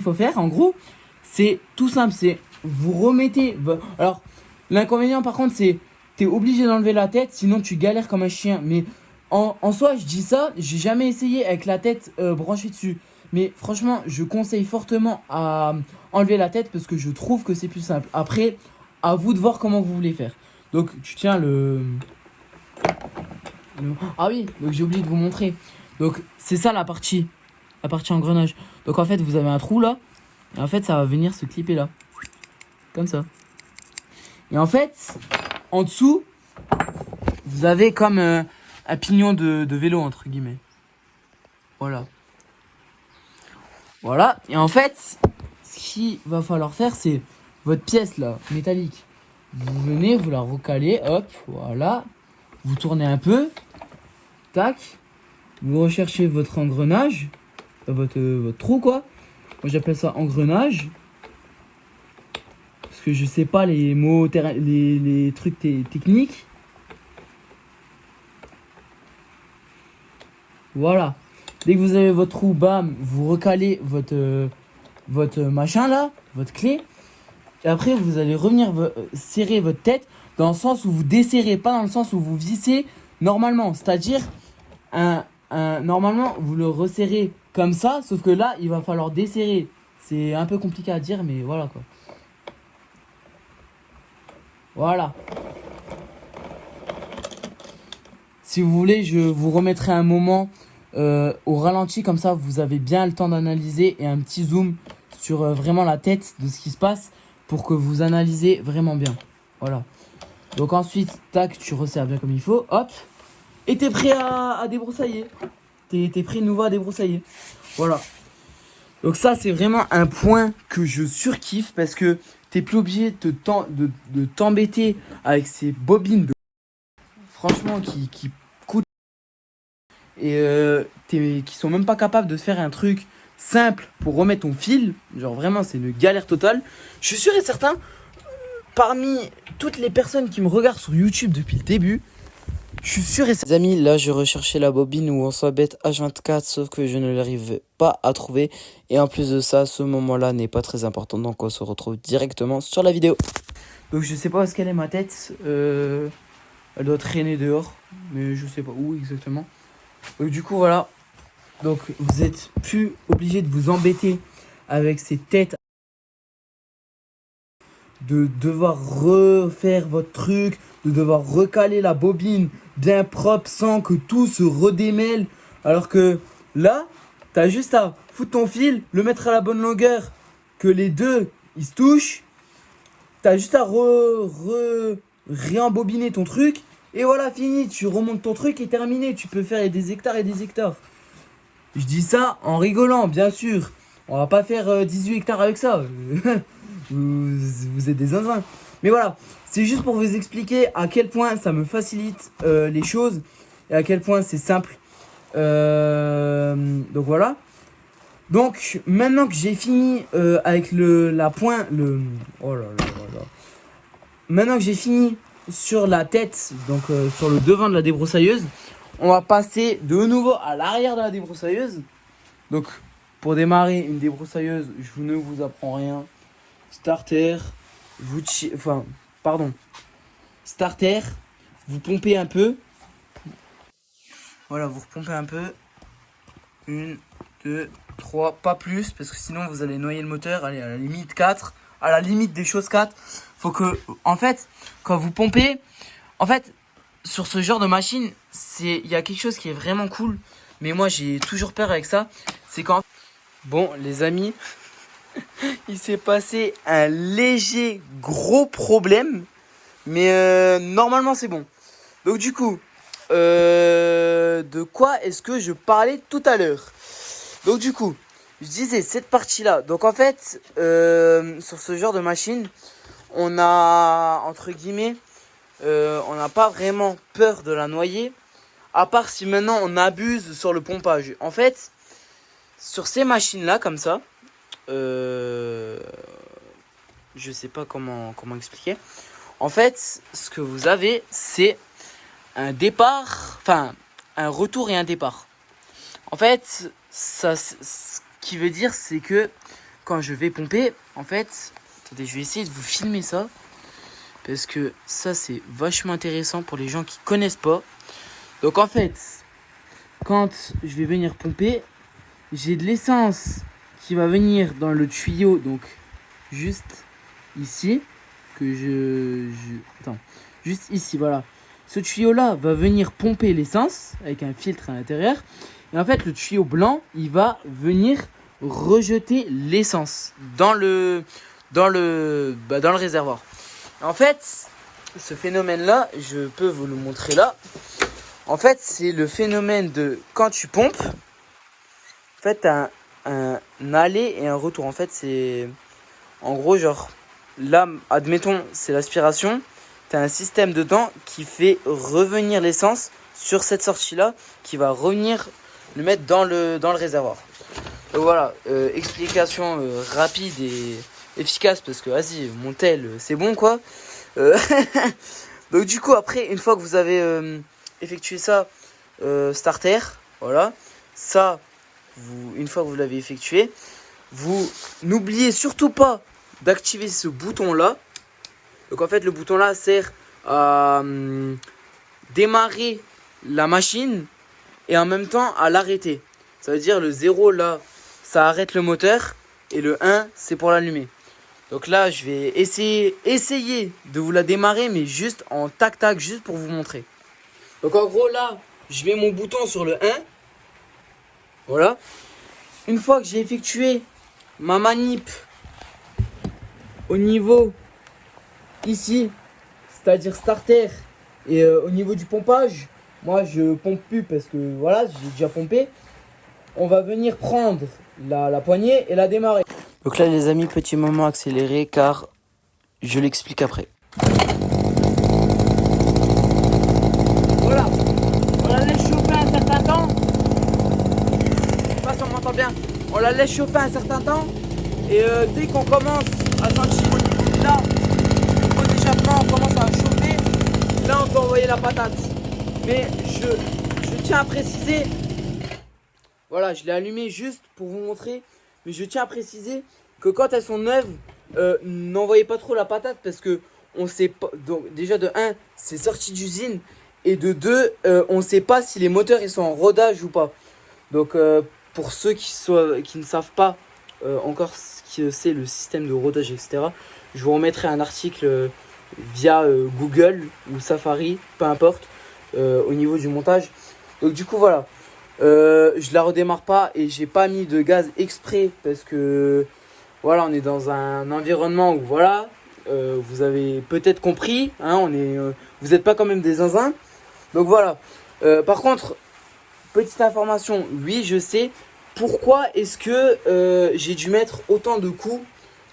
faut faire, en gros, c'est tout simple. C'est vous remettez. Alors, l'inconvénient, par contre, c'est t'es obligé d'enlever la tête, sinon tu galères comme un chien. Mais en soi, je dis ça, j'ai jamais essayé avec la tête branchée dessus. Mais franchement, je conseille fortement à enlever la tête parce que je trouve que c'est plus simple. Après, à vous de voir comment vous voulez faire. Donc, tu tiens Ah oui, donc j'ai oublié de vous montrer. Donc c'est ça la partie engrenage. Donc en fait vous avez un trou là. Et en fait ça va venir se clipper là. Comme ça. Et en fait, en dessous, vous avez comme un pignon de vélo entre guillemets. Voilà. Voilà. Et en fait, ce qu'il va falloir faire, c'est votre pièce là, métallique. Vous venez, vous la recalez, hop, voilà. Vous tournez un peu. Tac. Vous recherchez votre engrenage. Votre trou quoi. Moi j'appelle ça engrenage. Parce que je sais pas les mots, les trucs techniques. Voilà. Dès que vous avez votre trou, bam, vous recalez votre machin là, votre clé. Et après vous allez revenir serrer votre tête dans le sens où vous desserrez, pas dans le sens où vous vissez normalement. C'est-à-dire, normalement vous le resserrez comme ça, sauf que là il va falloir desserrer. C'est un peu compliqué à dire, mais voilà quoi. Voilà. Si vous voulez, je vous remettrai un moment au ralenti, comme ça vous avez bien le temps d'analyser et un petit zoom sur vraiment la tête de ce qui se passe pour que vous analysez vraiment bien. Voilà. Donc ensuite, tac, tu resserres bien comme il faut, hop. Et t'es prêt à débroussailler. T'es prêt de nouveau à débroussailler. Voilà. Donc ça, c'est vraiment un point que je surkiffe parce que t'es plus obligé de t'embêter avec ces bobines de... Franchement, qui coûtent... Et qui sont même pas capables de faire un truc simple pour remettre ton fil. Genre vraiment, c'est une galère totale. Je suis sûr et certain, parmi toutes les personnes qui me regardent sur YouTube depuis le début, je suis sûr et certain... Les amis, là je recherchais la bobine où on s'embête H24, sauf que je ne l'arrive pas à trouver. Et en plus de ça, ce moment-là n'est pas très important, donc on se retrouve directement sur la vidéo. Donc je sais pas où est-ce qu'elle est ma tête. Elle doit traîner dehors, mais je sais pas où exactement. Donc du coup voilà. Donc vous êtes plus obligé de vous embêter avec ces têtes, de devoir refaire votre truc, de devoir recaler la bobine bien propre sans que tout se redémêle. Alors que là, t'as juste à foutre ton fil, le mettre à la bonne longueur, que les deux ils se touchent. T'as juste à réembobiner ton truc. Et voilà, fini. Tu remontes ton truc et terminé. Tu peux faire des hectares et des hectares. Je dis ça en rigolant, bien sûr. On va pas faire 18 hectares avec ça. Vous êtes des zinzins. Mais voilà, c'est juste pour vous expliquer à quel point ça me facilite les choses. Et à quel point c'est simple. Donc voilà. Donc maintenant que j'ai fini avec la pointe, oh là là là là. Maintenant que j'ai fini sur la tête, donc sur le devant de la débroussailleuse, on va passer de nouveau à l'arrière de la débroussailleuse. Donc pour démarrer une débroussailleuse, je ne vous apprends rien. Starter, starter, vous pompez un peu. Voilà, vous repompez un peu. 1, 2, 3, pas plus, parce que sinon vous allez noyer le moteur. Allez, à la limite 4, à la limite des choses 4. Faut que, en fait, quand vous pompez, en fait, sur ce genre de machine, il y a quelque chose qui est vraiment cool, mais moi j'ai toujours peur avec ça. C'est quand, bon les amis, il s'est passé un léger gros problème, mais normalement c'est bon. Donc du coup, de quoi est-ce que je parlais tout à l'heure. Donc du coup, je disais cette partie-là. Donc en fait, sur ce genre de machine, on a, entre guillemets, on n'a pas vraiment peur de la noyer. À part si maintenant on abuse sur le pompage. En fait, sur ces machines-là, comme ça, je sais pas comment expliquer. En fait, ce que vous avez, c'est un départ, enfin, un retour et un départ. En fait, ça, ce qui veut dire, c'est que quand je vais pomper, en fait, attendez, je vais essayer de vous filmer ça. Parce que ça, c'est vachement intéressant pour les gens qui connaissent pas. Donc, en fait, quand je vais venir pomper, j'ai de l'essence qui va venir dans le tuyau, donc juste ici, attends, juste ici, voilà. Ce tuyau-là va venir pomper l'essence avec un filtre à l'intérieur. Et en fait, le tuyau blanc, il va venir rejeter l'essence dans le réservoir. En fait, ce phénomène-là, je peux vous le montrer là. En fait, c'est le phénomène de quand tu pompes. En fait, t'as un aller et un retour. En fait, c'est en gros genre là, admettons, c'est l'aspiration. T'as un système dedans qui fait revenir l'essence sur cette sortie-là, qui va revenir le mettre dans le réservoir. Donc voilà, explication rapide et efficace parce que vas-y, mon tel, c'est bon quoi. Donc du coup, après, une fois que vous avez effectué ça, starter, voilà, ça, une fois que vous l'avez effectué, vous n'oubliez surtout pas d'activer ce bouton-là. Donc en fait, le bouton-là sert à démarrer la machine et en même temps à l'arrêter. Ça veut dire le 0 là, ça arrête le moteur et le 1 c'est pour l'allumer. Donc là, je vais essayer de vous la démarrer, mais juste en tac-tac, juste pour vous montrer. Donc en gros là, je mets mon bouton sur le 1. Voilà. Une fois que j'ai effectué ma manip au niveau ici, c'est-à-dire starter, et au niveau du pompage, moi je pompe plus parce que voilà, j'ai déjà pompé. On va venir prendre la poignée et la démarrer. Donc là les amis, petit moment accéléré car je l'explique après. Voilà, on la laisse chauffer un certain temps. Je sais pas si on m'entend bien. On la laisse chauffer un certain temps. Et dès qu'on commence à sentir au niveau de là, au niveau d'échappement, on commence à chauffer. Là on peut envoyer la patate. Mais je tiens à préciser. Voilà, je l'ai allumé juste pour vous montrer. Mais je tiens à préciser que quand elles sont neuves, n'envoyez pas trop la patate parce que on sait pas. Donc déjà de 1, c'est sorti d'usine. Et de 2, on sait pas si les moteurs ils sont en rodage ou pas. Donc pour ceux qui ne savent pas encore ce que c'est le système de rodage, etc., je vous remettrai un article via Google ou Safari, peu importe, au niveau du montage. Donc du coup voilà. Je la redémarre pas et j'ai pas mis de gaz exprès parce que voilà, on est dans un environnement où voilà, vous avez peut-être compris, hein, vous n'êtes pas quand même des zinzins. Donc voilà. Par contre, petite information, oui je sais pourquoi est-ce que j'ai dû mettre autant de coups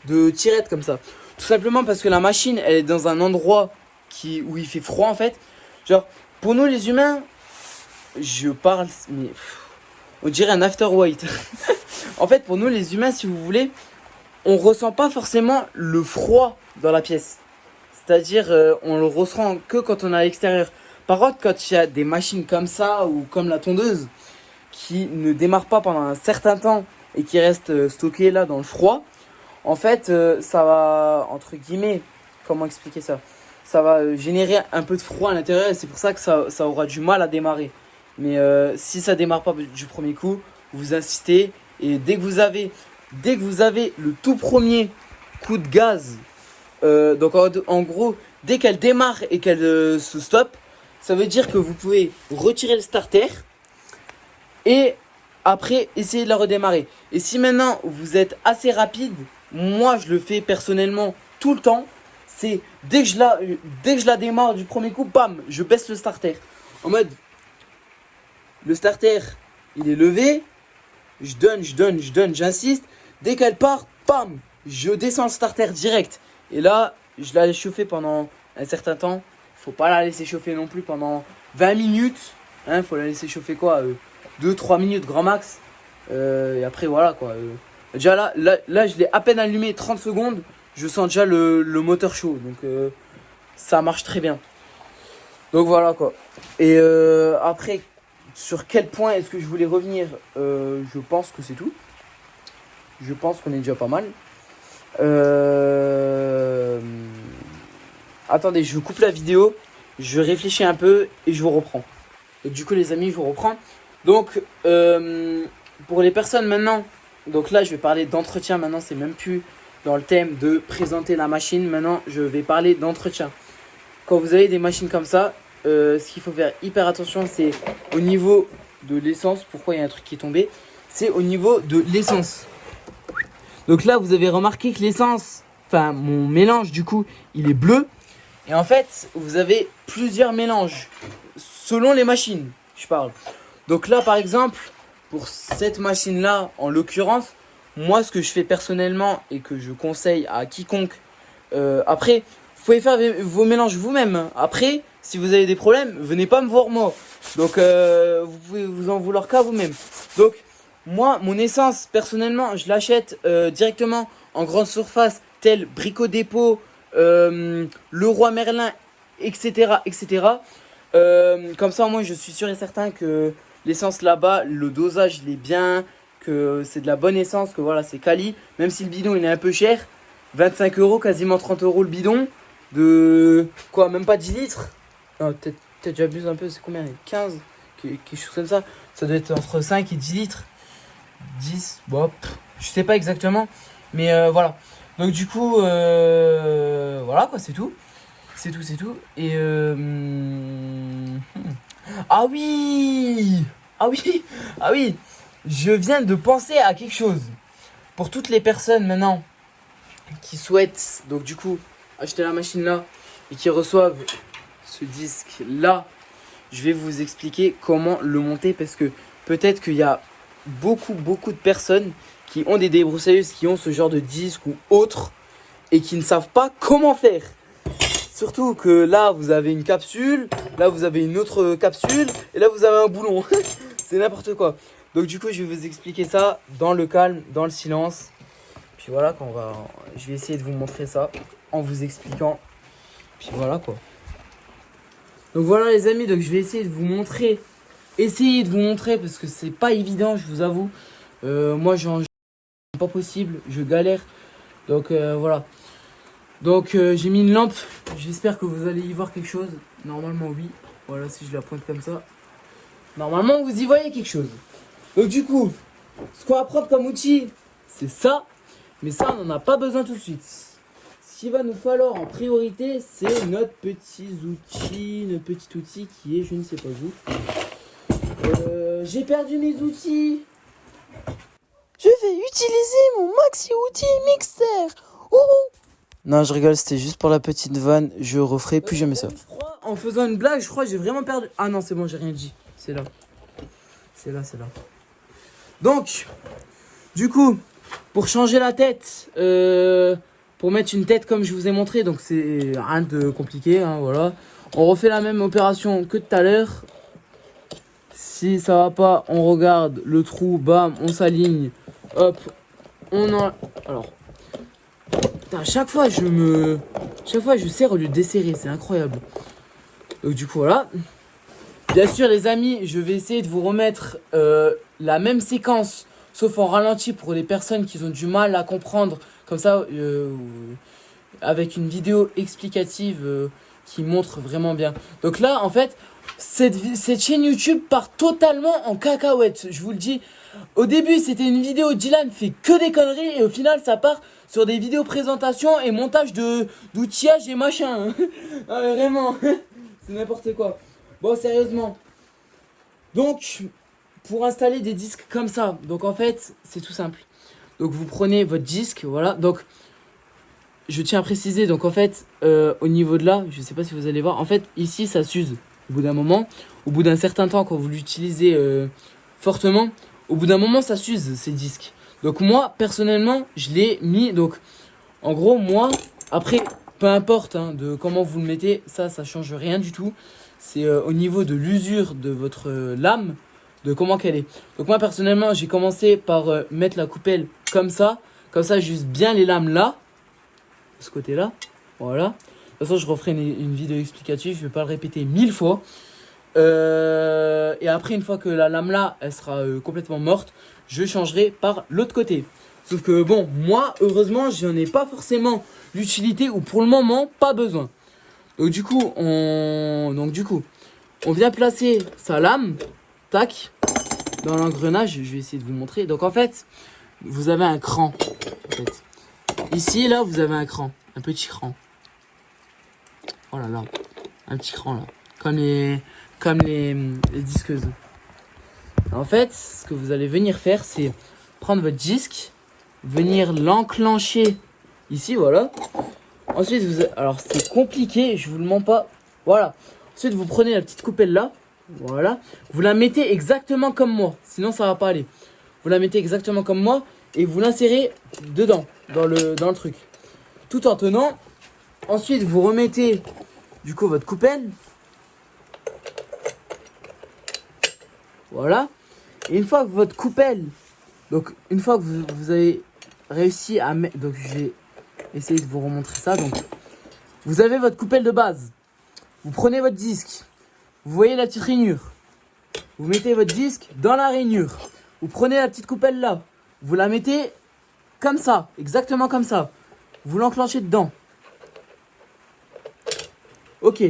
de tirette comme ça. Tout simplement parce que la machine elle est dans un endroit où il fait froid en fait. Genre pour nous les humains, je parle, mais on dirait un after white. En fait, pour nous les humains, si vous voulez, on ressent pas forcément le froid dans la pièce. C'est-à-dire, on le ressent que quand on est à l'extérieur. Par contre, quand il y a des machines comme ça ou comme la tondeuse qui ne démarrent pas pendant un certain temps et qui restent stockées là dans le froid, en fait, ça va, entre guillemets, comment expliquer ça? Ça va générer un peu de froid à l'intérieur et c'est pour ça que ça aura du mal à démarrer. Mais si ça démarre pas du premier coup, vous insistez et dès que vous avez le tout premier coup de gaz, donc en gros, dès qu'elle démarre et qu'elle se stoppe, ça veut dire que vous pouvez retirer le starter et après essayer de la redémarrer. Et si maintenant vous êtes assez rapide, moi je le fais personnellement tout le temps, c'est dès que je la démarre du premier coup, bam, je baisse le starter. En mode, le starter, il est levé. Je donne, j'insiste. Dès qu'elle part, bam, je descends le starter direct. Et là, je la laisse chauffer pendant un certain temps. Faut pas la laisser chauffer non plus pendant 20 minutes. Hein, faut la laisser chauffer quoi 2-3 minutes grand max. Et après voilà quoi. Déjà là je l'ai à peine allumé 30 secondes. Je sens déjà le moteur chaud. Donc ça marche très bien. Donc voilà quoi. Et après, sur quel point est-ce que je voulais revenir je pense que c'est tout. Je pense qu'on est déjà pas mal. Attendez, je coupe la vidéo. Je réfléchis un peu et je vous reprends. Et du coup les amis, je vous reprends. Donc pour les personnes maintenant, donc là je vais parler d'entretien maintenant, c'est même plus dans le thème de présenter la machine. Maintenant je vais parler d'entretien. Quand vous avez des machines comme ça, ce qu'il faut faire hyper attention, c'est au niveau de l'essence. Pourquoi il y a un truc qui est tombé? C'est au niveau de l'essence. Donc là vous avez remarqué que l'essence, enfin mon mélange du coup, il est bleu. Et en fait, vous avez plusieurs mélanges selon les machines, je parle. Donc là, par exemple, pour cette machine-là, en l'occurrence, moi, ce que je fais personnellement et que je conseille à quiconque, après, vous pouvez faire vos mélanges vous-même. Après, si vous avez des problèmes, venez pas me voir moi. Donc, vous pouvez vous en vouloir qu'à vous-même. Donc, moi, mon essence, personnellement, je l'achète directement en grande surface, telle Brico Dépôt, Leroy Merlin, etc. Comme ça, moi, je suis sûr et certain que l'essence là-bas, le dosage, il est bien, que c'est de la bonne essence, que voilà, c'est quali. Même si le bidon, il est un peu cher, 25 euros, quasiment 30 euros le bidon, de quoi, même pas 10 litres. Non, peut-être j'abuse un peu, c'est combien? 15, quelque chose comme ça. Ça doit être entre 5 et 10 litres. 10, bon, je sais pas exactement, mais voilà. Donc du coup, voilà quoi, c'est tout. C'est tout. Et ah oui, je viens de penser à quelque chose. Pour toutes les personnes maintenant qui souhaitent, donc du coup, acheter la machine là et qui reçoivent ce disque là, je vais vous expliquer comment le monter, parce que peut-être qu'il y a beaucoup de personnes qui ont des débroussailleuses, qui ont ce genre de disque ou autre et qui ne savent pas comment faire. Surtout que là vous avez une capsule, là vous avez une autre capsule et là vous avez un boulon. C'est n'importe quoi. Donc du coup je vais vous expliquer ça dans le calme, dans le silence. Puis voilà, je vais essayer de vous montrer ça en vous expliquant. Puis voilà quoi. Donc voilà les amis, donc je vais essayer de vous montrer. Parce que c'est pas évident, je vous avoue. Moi c'est pas possible, je galère. Donc voilà. Donc j'ai mis une lampe, j'espère que vous allez y voir quelque chose. Normalement oui, voilà, si je la pointe comme ça, normalement vous y voyez quelque chose. Donc du coup, ce qu'on va prendre comme outil, c'est ça. Mais ça, on n'en a pas besoin tout de suite. Ce qu'il va nous falloir en priorité, c'est notre petit outil qui est, je ne sais pas où. J'ai perdu mes outils. Je vais utiliser mon maxi outil mixer. Non, je rigole, c'était juste pour la petite vanne. Je referai plus jamais ça. En faisant une blague, je crois que j'ai vraiment perdu. Ah non, c'est bon, j'ai rien dit. C'est là. Donc, du coup, pour changer la tête, pour mettre une tête comme je vous ai montré, donc c'est rien de compliqué, hein, voilà. On refait la même opération que tout à l'heure. Si ça va pas, on regarde le trou, bam, on s'aligne. Hop, alors. Putain, chaque fois je serre au lieu de desserrer, c'est incroyable. Donc du coup voilà. Bien sûr les amis, je vais essayer de vous remettre la même séquence, sauf en ralenti pour les personnes qui ont du mal à comprendre. Comme ça, avec une vidéo explicative qui montre vraiment bien. Donc là en fait, cette chaîne YouTube part totalement en cacahuète, je vous le dis. Au début c'était une vidéo, Dylan fait que des conneries, et au final ça part sur des vidéos présentation et montage d'outillage et machin. Ah, vraiment, c'est n'importe quoi. Bon, sérieusement. Donc, pour installer des disques comme ça, donc en fait, c'est tout simple. Donc, vous prenez votre disque, voilà. Donc, je tiens à préciser, donc en fait, au niveau de là, je sais pas si vous allez voir, en fait, ici, ça s'use. au bout d'un moment, au bout d'un certain temps, quand vous l'utilisez fortement, au bout d'un moment, ça s'use ces disques. Donc moi, personnellement, je l'ai mis. Donc, en gros, moi, après, peu importe hein, de comment vous le mettez, ça change rien du tout. C'est au niveau de l'usure de votre lame, de comment qu'elle est. Donc moi, personnellement, j'ai commencé par mettre la coupelle comme ça, juste bien les lames là, de ce côté-là. Voilà. De toute façon, je referai une vidéo explicative, je vais pas le répéter 1000 fois. Et après, une fois que la lame là, elle sera complètement morte, je changerai par l'autre côté. Sauf que bon, moi, heureusement, j'en ai pas forcément l'utilité ou pour le moment, pas besoin. Donc du coup, on vient placer sa lame, tac, dans l'engrenage. Je vais essayer de vous montrer. Donc en fait, vous avez un cran. En fait. Ici, là, vous avez un cran, un petit cran. Oh là là, un petit cran là, comme les disqueuses. En fait, ce que vous allez venir faire, c'est prendre votre disque, venir l'enclencher ici, voilà. Ensuite, alors c'est compliqué, je vous le mens pas. Voilà. Ensuite, vous prenez la petite coupelle là, voilà. Vous la mettez exactement comme moi, sinon ça va pas aller. Vous la mettez exactement comme moi et vous l'insérez dedans, dans le truc, tout en tenant. Ensuite, vous remettez du coup votre coupelle. Voilà. Et une fois que votre coupelle, donc une fois que vous avez réussi à mettre, donc je vais essayer de vous remontrer ça. Donc vous avez votre coupelle de base. Vous prenez votre disque. Vous voyez la petite rainure. Vous mettez votre disque dans la rainure. Vous prenez la petite coupelle là. Vous la mettez comme ça, exactement comme ça. Vous l'enclenchez dedans. Ok.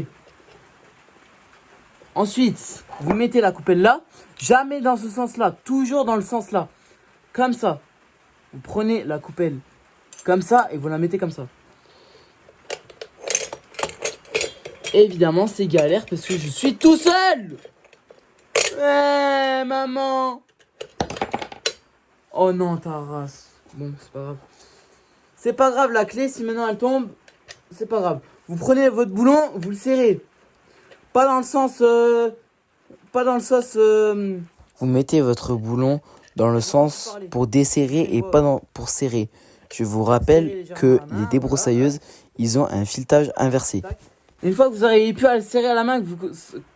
Ensuite, vous mettez la coupelle là. Jamais dans ce sens-là, toujours dans le sens là. Comme ça. Vous prenez la coupelle comme ça et vous la mettez comme ça. Évidemment, c'est galère parce que je suis tout seul. Maman. Oh non, ta race. Bon, c'est pas grave. C'est pas grave, la clé, si maintenant elle tombe, c'est pas grave. Vous prenez votre boulon, vous le serrez. Pas dans le sens... Vous mettez votre boulon dans le sens pour desserrer et pas pour serrer. Je vous rappelle que les débroussailleuses, ils ont un filetage inversé. Une fois que vous aurez pu le serrer à la main, que vous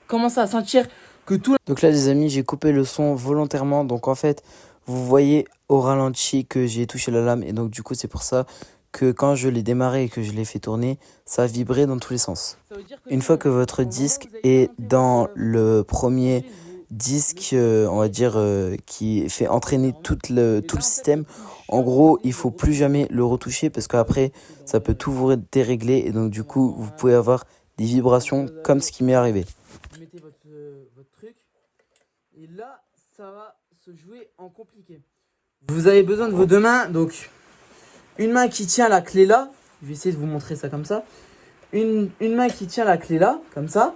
commencez à sentir que tout... Donc là les amis, j'ai coupé le son volontairement. Donc en fait, vous voyez au ralenti que j'ai touché la lame. Et donc du coup, c'est pour ça que quand je l'ai démarré et que je l'ai fait tourner, ça a vibré dans tous les sens. Une fois que votre disque est dans le premier disque, on va dire, qui fait entraîner tout le système, en gros, il faut plus jamais le retoucher parce qu'après, ça peut tout vous dérégler et donc du coup, vous pouvez avoir des vibrations comme ce qui m'est arrivé. Vous mettez votre truc et là, ça va se jouer en compliqué. Vous avez besoin de vos deux mains, donc une main qui tient la clé là, je vais essayer de vous montrer ça comme ça. Une main qui tient la clé là, comme ça,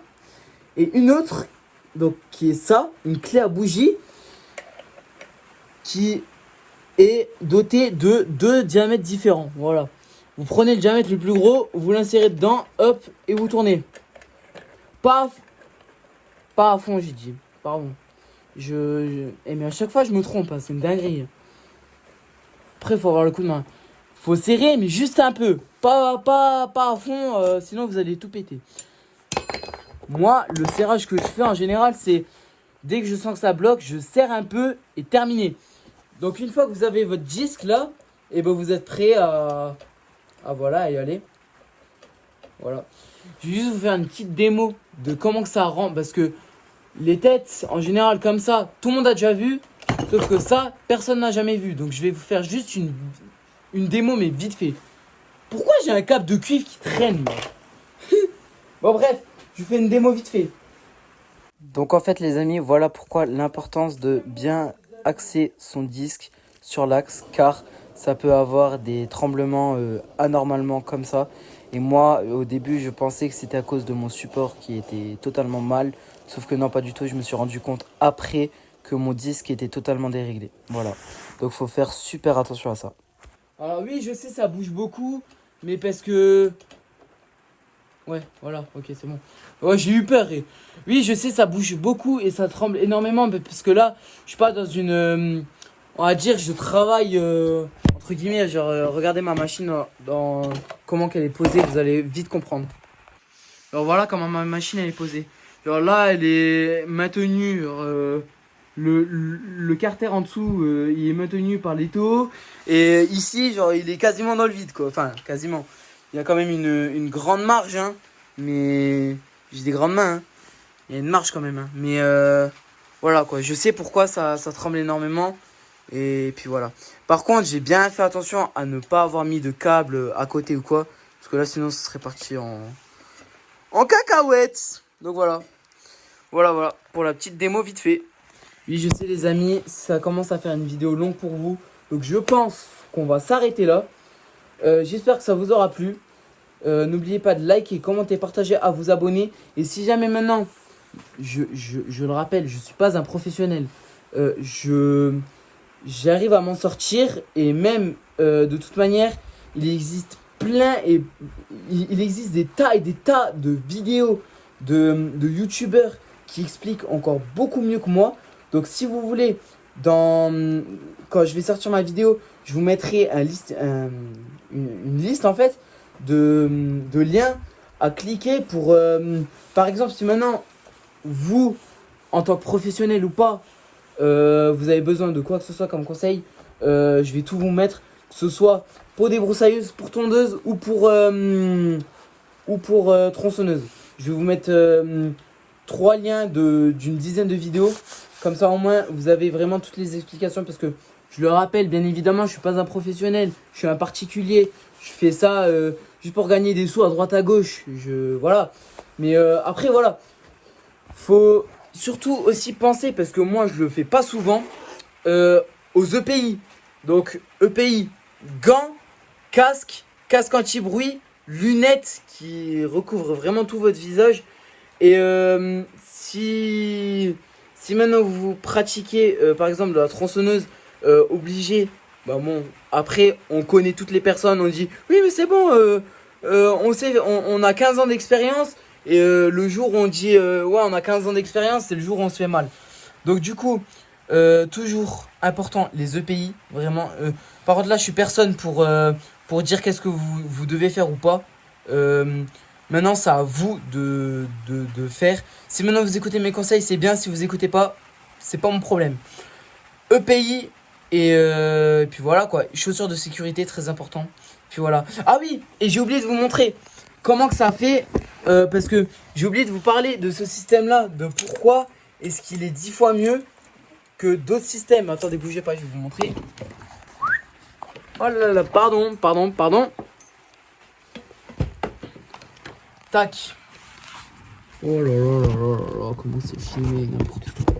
et une autre, donc qui est ça, une clé à bougie, qui est dotée de 2 diamètres différents. Voilà. Vous prenez le diamètre le plus gros, vous l'insérez dedans, hop, et vous tournez. Pas à fond, j'ai dit. Pardon. Mais à chaque fois, je me trompe, hein, c'est une dinguerie. Après, il faut avoir le coup de main. Faut serrer, mais juste un peu. Pas à fond, sinon vous allez tout péter. Moi, le serrage que je fais en général, c'est dès que je sens que ça bloque, je serre un peu et terminé. Donc une fois que vous avez votre disque là, et ben vous êtes prêt à voilà, y aller. Voilà. Je vais juste vous faire une petite démo de comment que ça rend, parce que les têtes en général comme ça, tout le monde a déjà vu, sauf que ça, personne n'a jamais vu. Donc je vais vous faire juste une démo mais vite fait. Pourquoi j'ai un câble de cuivre qui traîne là? Bon bref, je vous fais une démo vite fait. Donc en fait les amis, voilà pourquoi l'importance de bien axer son disque sur l'axe, car ça peut avoir des tremblements anormalement comme ça. Et moi au début je pensais que c'était à cause de mon support qui était totalement mal, sauf que non, pas du tout. Je me suis rendu compte après que mon disque était totalement déréglé. Voilà, donc faut faire super attention à ça. Alors oui, je sais, ça bouge beaucoup, mais parce que Ouais, voilà, ok, c'est bon. Ouais, j'ai eu peur. Oui, je sais, ça bouge beaucoup et ça tremble énormément. Parce que là, je suis pas dans une. On va dire, je travaille, entre guillemets. Genre, regardez ma machine dans comment qu'elle est posée, vous allez vite comprendre. Alors voilà comment ma machine elle est posée. Genre là, elle est maintenue. Le carter en dessous, il est maintenu par l'étau. Et ici, genre, il est quasiment dans le vide, quoi. Enfin, quasiment. Il y a quand même une grande marge, hein. Mais j'ai des grandes mains, hein. Il y a une marge quand même, hein. Mais voilà, quoi. Je sais pourquoi ça tremble énormément. Et puis voilà. Par contre, j'ai bien fait attention à ne pas avoir mis de câble à côté ou quoi. Parce que là, sinon, ça serait parti en cacahuètes. Donc voilà. Voilà. Pour la petite démo vite fait. Oui, je sais les amis, ça commence à faire une vidéo longue pour vous. Donc je pense qu'on va s'arrêter là. J'espère que ça vous aura plu. N'oubliez pas de liker, commenter, partager, à vous abonner. Et si jamais maintenant, je le rappelle, je ne suis pas un professionnel. J'arrive à m'en sortir. Et même, de toute manière, il existe il existe des tas et des tas de vidéos de youtubeurs qui expliquent encore beaucoup mieux que moi. Donc si vous voulez, quand je vais sortir ma vidéo, je vous mettrai une liste en fait de liens à cliquer pour... par exemple, si maintenant, vous, en tant que professionnel ou pas, vous avez besoin de quoi que ce soit comme conseil, je vais tout vous mettre, que ce soit pour débroussailleuse, pour tondeuse ou pour tronçonneuse. Je vais vous mettre 3 liens d'une dizaine de vidéos. Comme ça, au moins, vous avez vraiment toutes les explications. Parce que, je le rappelle, bien évidemment, je ne suis pas un professionnel. Je suis un particulier. Je fais ça juste pour gagner des sous à droite à gauche. Voilà. Mais après, voilà. Faut surtout aussi penser, parce que moi, je le fais pas souvent, aux EPI. Donc, EPI, gants, casque anti-bruit, lunettes qui recouvrent vraiment tout votre visage. Et si maintenant vous pratiquez par exemple de la tronçonneuse obligé, bah bon, après on connaît toutes les personnes, on dit oui mais c'est bon, on sait, on a 15 ans d'expérience. Et le jour où on dit ouais on a 15 ans d'expérience, c'est le jour où on se fait mal. Donc du coup, toujours important les EPI, vraiment. Par contre là je suis personne pour dire qu'est-ce que vous devez faire ou pas. Maintenant, c'est à vous de faire. Si maintenant vous écoutez mes conseils, c'est bien. Si vous écoutez pas, c'est pas mon problème. EPI et puis voilà quoi. Chaussures de sécurité, très important. Puis voilà. Ah oui, et j'ai oublié de vous montrer comment que ça fait. Parce que j'ai oublié de vous parler de ce système-là. De pourquoi est-ce qu'il est 10 fois mieux que d'autres systèmes. Attendez, bougez pas, je vais vous montrer. Oh là là, pardon. Tac. Oh là là, comment c'est filmé, n'importe quoi.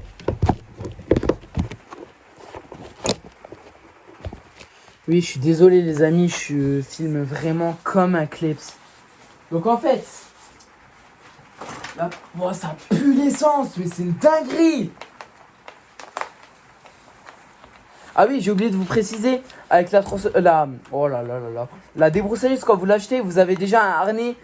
Oui, je suis désolé les amis, je filme vraiment comme un kleps. Donc en fait, là, oh, ça pue l'essence, mais c'est une dinguerie. Ah oui, j'ai oublié de vous préciser, avec la débroussailleuse, quand vous l'achetez, vous avez déjà un harnais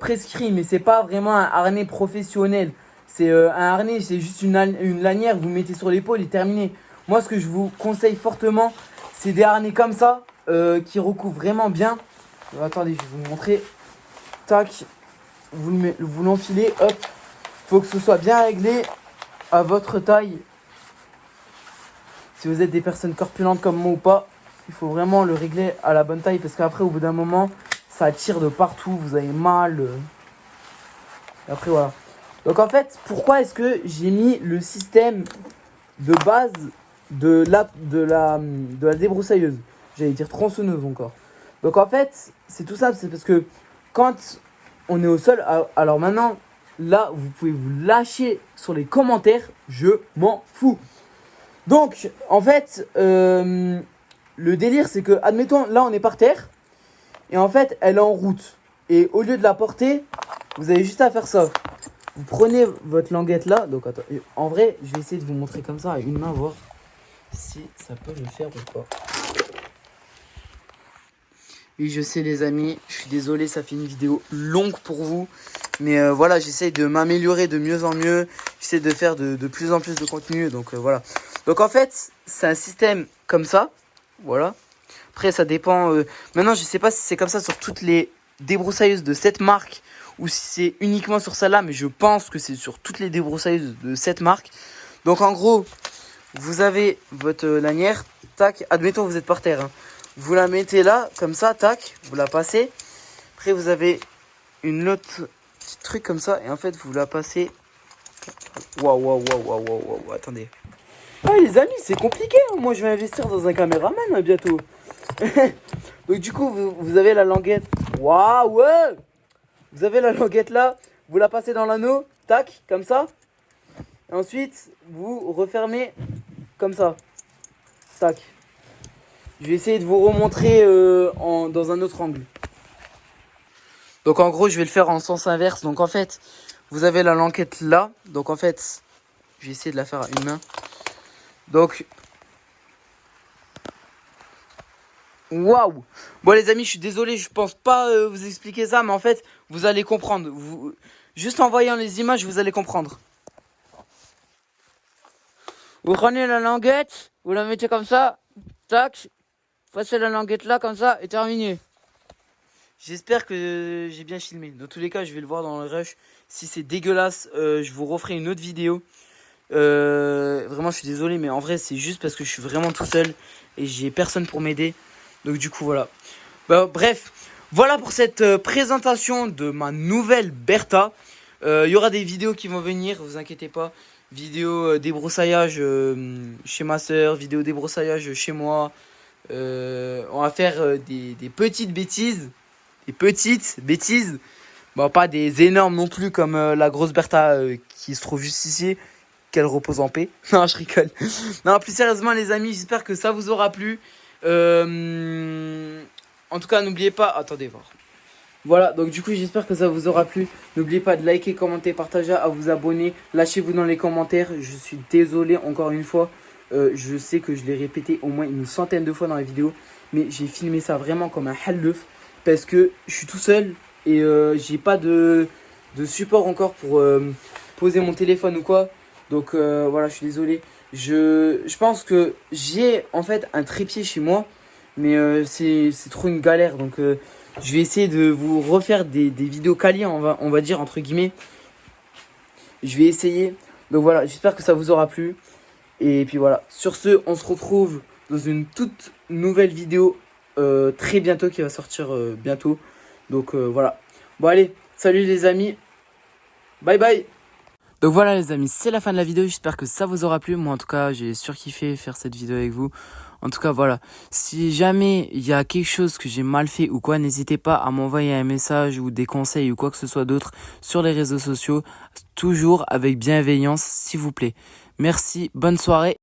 prescrit, mais c'est pas vraiment un harnais professionnel. C'est un harnais, c'est juste une lanière que vous mettez sur l'épaule et terminé. Moi, ce que je vous conseille fortement, c'est des harnais comme ça, qui recouvrent vraiment bien. Attendez, je vais vous montrer. Tac, vous l'enfilez, hop. Faut que ce soit bien réglé à votre taille. Si vous êtes des personnes corpulentes comme moi ou pas, il faut vraiment le régler à la bonne taille. Parce qu'après, au bout d'un moment, ça tire de partout, vous avez mal. Et après, voilà. Donc en fait, pourquoi est-ce que j'ai mis le système de base de la débroussailleuse? J'allais dire tronçonneuse encore. Donc en fait, c'est tout simple, c'est parce que quand on est au sol, alors maintenant, là, vous pouvez vous lâcher sur les commentaires, je m'en fous. Donc, en fait, le délire, c'est que, admettons, là, on est par terre. Et en fait, elle est en route. Et au lieu de la porter, vous avez juste à faire ça. Vous prenez votre languette là. Donc, attends, en vrai, je vais essayer de vous montrer comme ça à une main, voir si ça peut le faire ou pas. Oui, je sais les amis, je suis désolé, ça fait une vidéo longue pour vous. Mais voilà, j'essaie de m'améliorer de mieux en mieux. J'essaie de faire de plus en plus de contenu. Donc voilà. Donc en fait, c'est un système comme ça. Voilà. Après, ça dépend. Maintenant, je sais pas si c'est comme ça sur toutes les débroussailleuses de cette marque ou si c'est uniquement sur celle-là. Mais je pense que c'est sur toutes les débroussailleuses de cette marque. Donc en gros, vous avez votre lanière. Tac, admettons vous êtes par terre. Hein. Vous la mettez là, comme ça, tac. Vous la passez. Après, vous avez une autre petit truc comme ça. Et en fait, vous la passez. Waouh, attendez. Ah les amis, c'est compliqué. Hein. Moi, je vais investir dans un caméraman hein, bientôt. Donc du coup, vous avez la languette. Waouh, ouais. Vous avez la languette là. Vous la passez dans l'anneau. Tac, comme ça. Et ensuite, vous refermez comme ça. Tac. Je vais essayer de vous remontrer dans un autre angle. Donc en gros, je vais le faire en sens inverse. Donc en fait, vous avez la languette là. Donc en fait, je vais essayer de la faire à une main. Donc, waouh. Bon les amis, je suis désolé, je pense pas vous expliquer ça. Mais en fait, vous allez comprendre. Juste en voyant les images, vous allez comprendre. Vous prenez la languette, vous la mettez comme ça. Tac. Passez la languette là, comme ça, et terminé. J'espère que j'ai bien filmé. Dans tous les cas, je vais le voir dans le rush. Si c'est dégueulasse, je vous referai une autre vidéo. Vraiment, je suis désolé, mais en vrai, c'est juste parce que je suis vraiment tout seul. Et j'ai personne pour m'aider. Donc du coup, voilà. Bah, bref, voilà pour cette présentation de ma nouvelle Bertha. Il y aura des vidéos qui vont venir, vous inquiétez pas. Vidéo débroussaillage chez ma soeur, vidéo débroussaillage chez moi. On va faire des petites bêtises. Des petites bêtises. Bon, pas des énormes non plus comme la grosse Bertha qui se trouve juste ici. Qu'elle repose en paix. Non, je rigole. Non, plus sérieusement les amis, j'espère que ça vous aura plu. En tout cas, n'oubliez pas... Attendez, voir. Voilà, donc du coup, j'espère que ça vous aura plu. N'oubliez pas de liker, commenter, partager, à vous abonner. Lâchez-vous dans les commentaires. Je suis désolé encore une fois. Je sais que je l'ai répété au moins une centaine de fois dans la vidéo. Mais j'ai filmé ça vraiment comme un halleuf. Parce que je suis tout seul. Et j'ai pas de support encore pour poser mon téléphone ou quoi. Donc voilà, je suis désolé. Je pense que j'ai en fait un trépied chez moi. Mais c'est trop une galère. Donc je vais essayer de vous refaire des vidéos quali, on va dire entre guillemets. Je vais essayer. Donc voilà, j'espère que ça vous aura plu. Et puis voilà, sur ce, on se retrouve dans une toute nouvelle vidéo très bientôt qui va sortir bientôt. Donc voilà. Bon allez, salut les amis. Bye bye. Donc voilà les amis, c'est la fin de la vidéo. J'espère que ça vous aura plu. Moi en tout cas, j'ai surkiffé faire cette vidéo avec vous. En tout cas voilà, si jamais il y a quelque chose que j'ai mal fait ou quoi, n'hésitez pas à m'envoyer un message ou des conseils ou quoi que ce soit d'autre sur les réseaux sociaux. Toujours avec bienveillance s'il vous plaît. Merci, bonne soirée.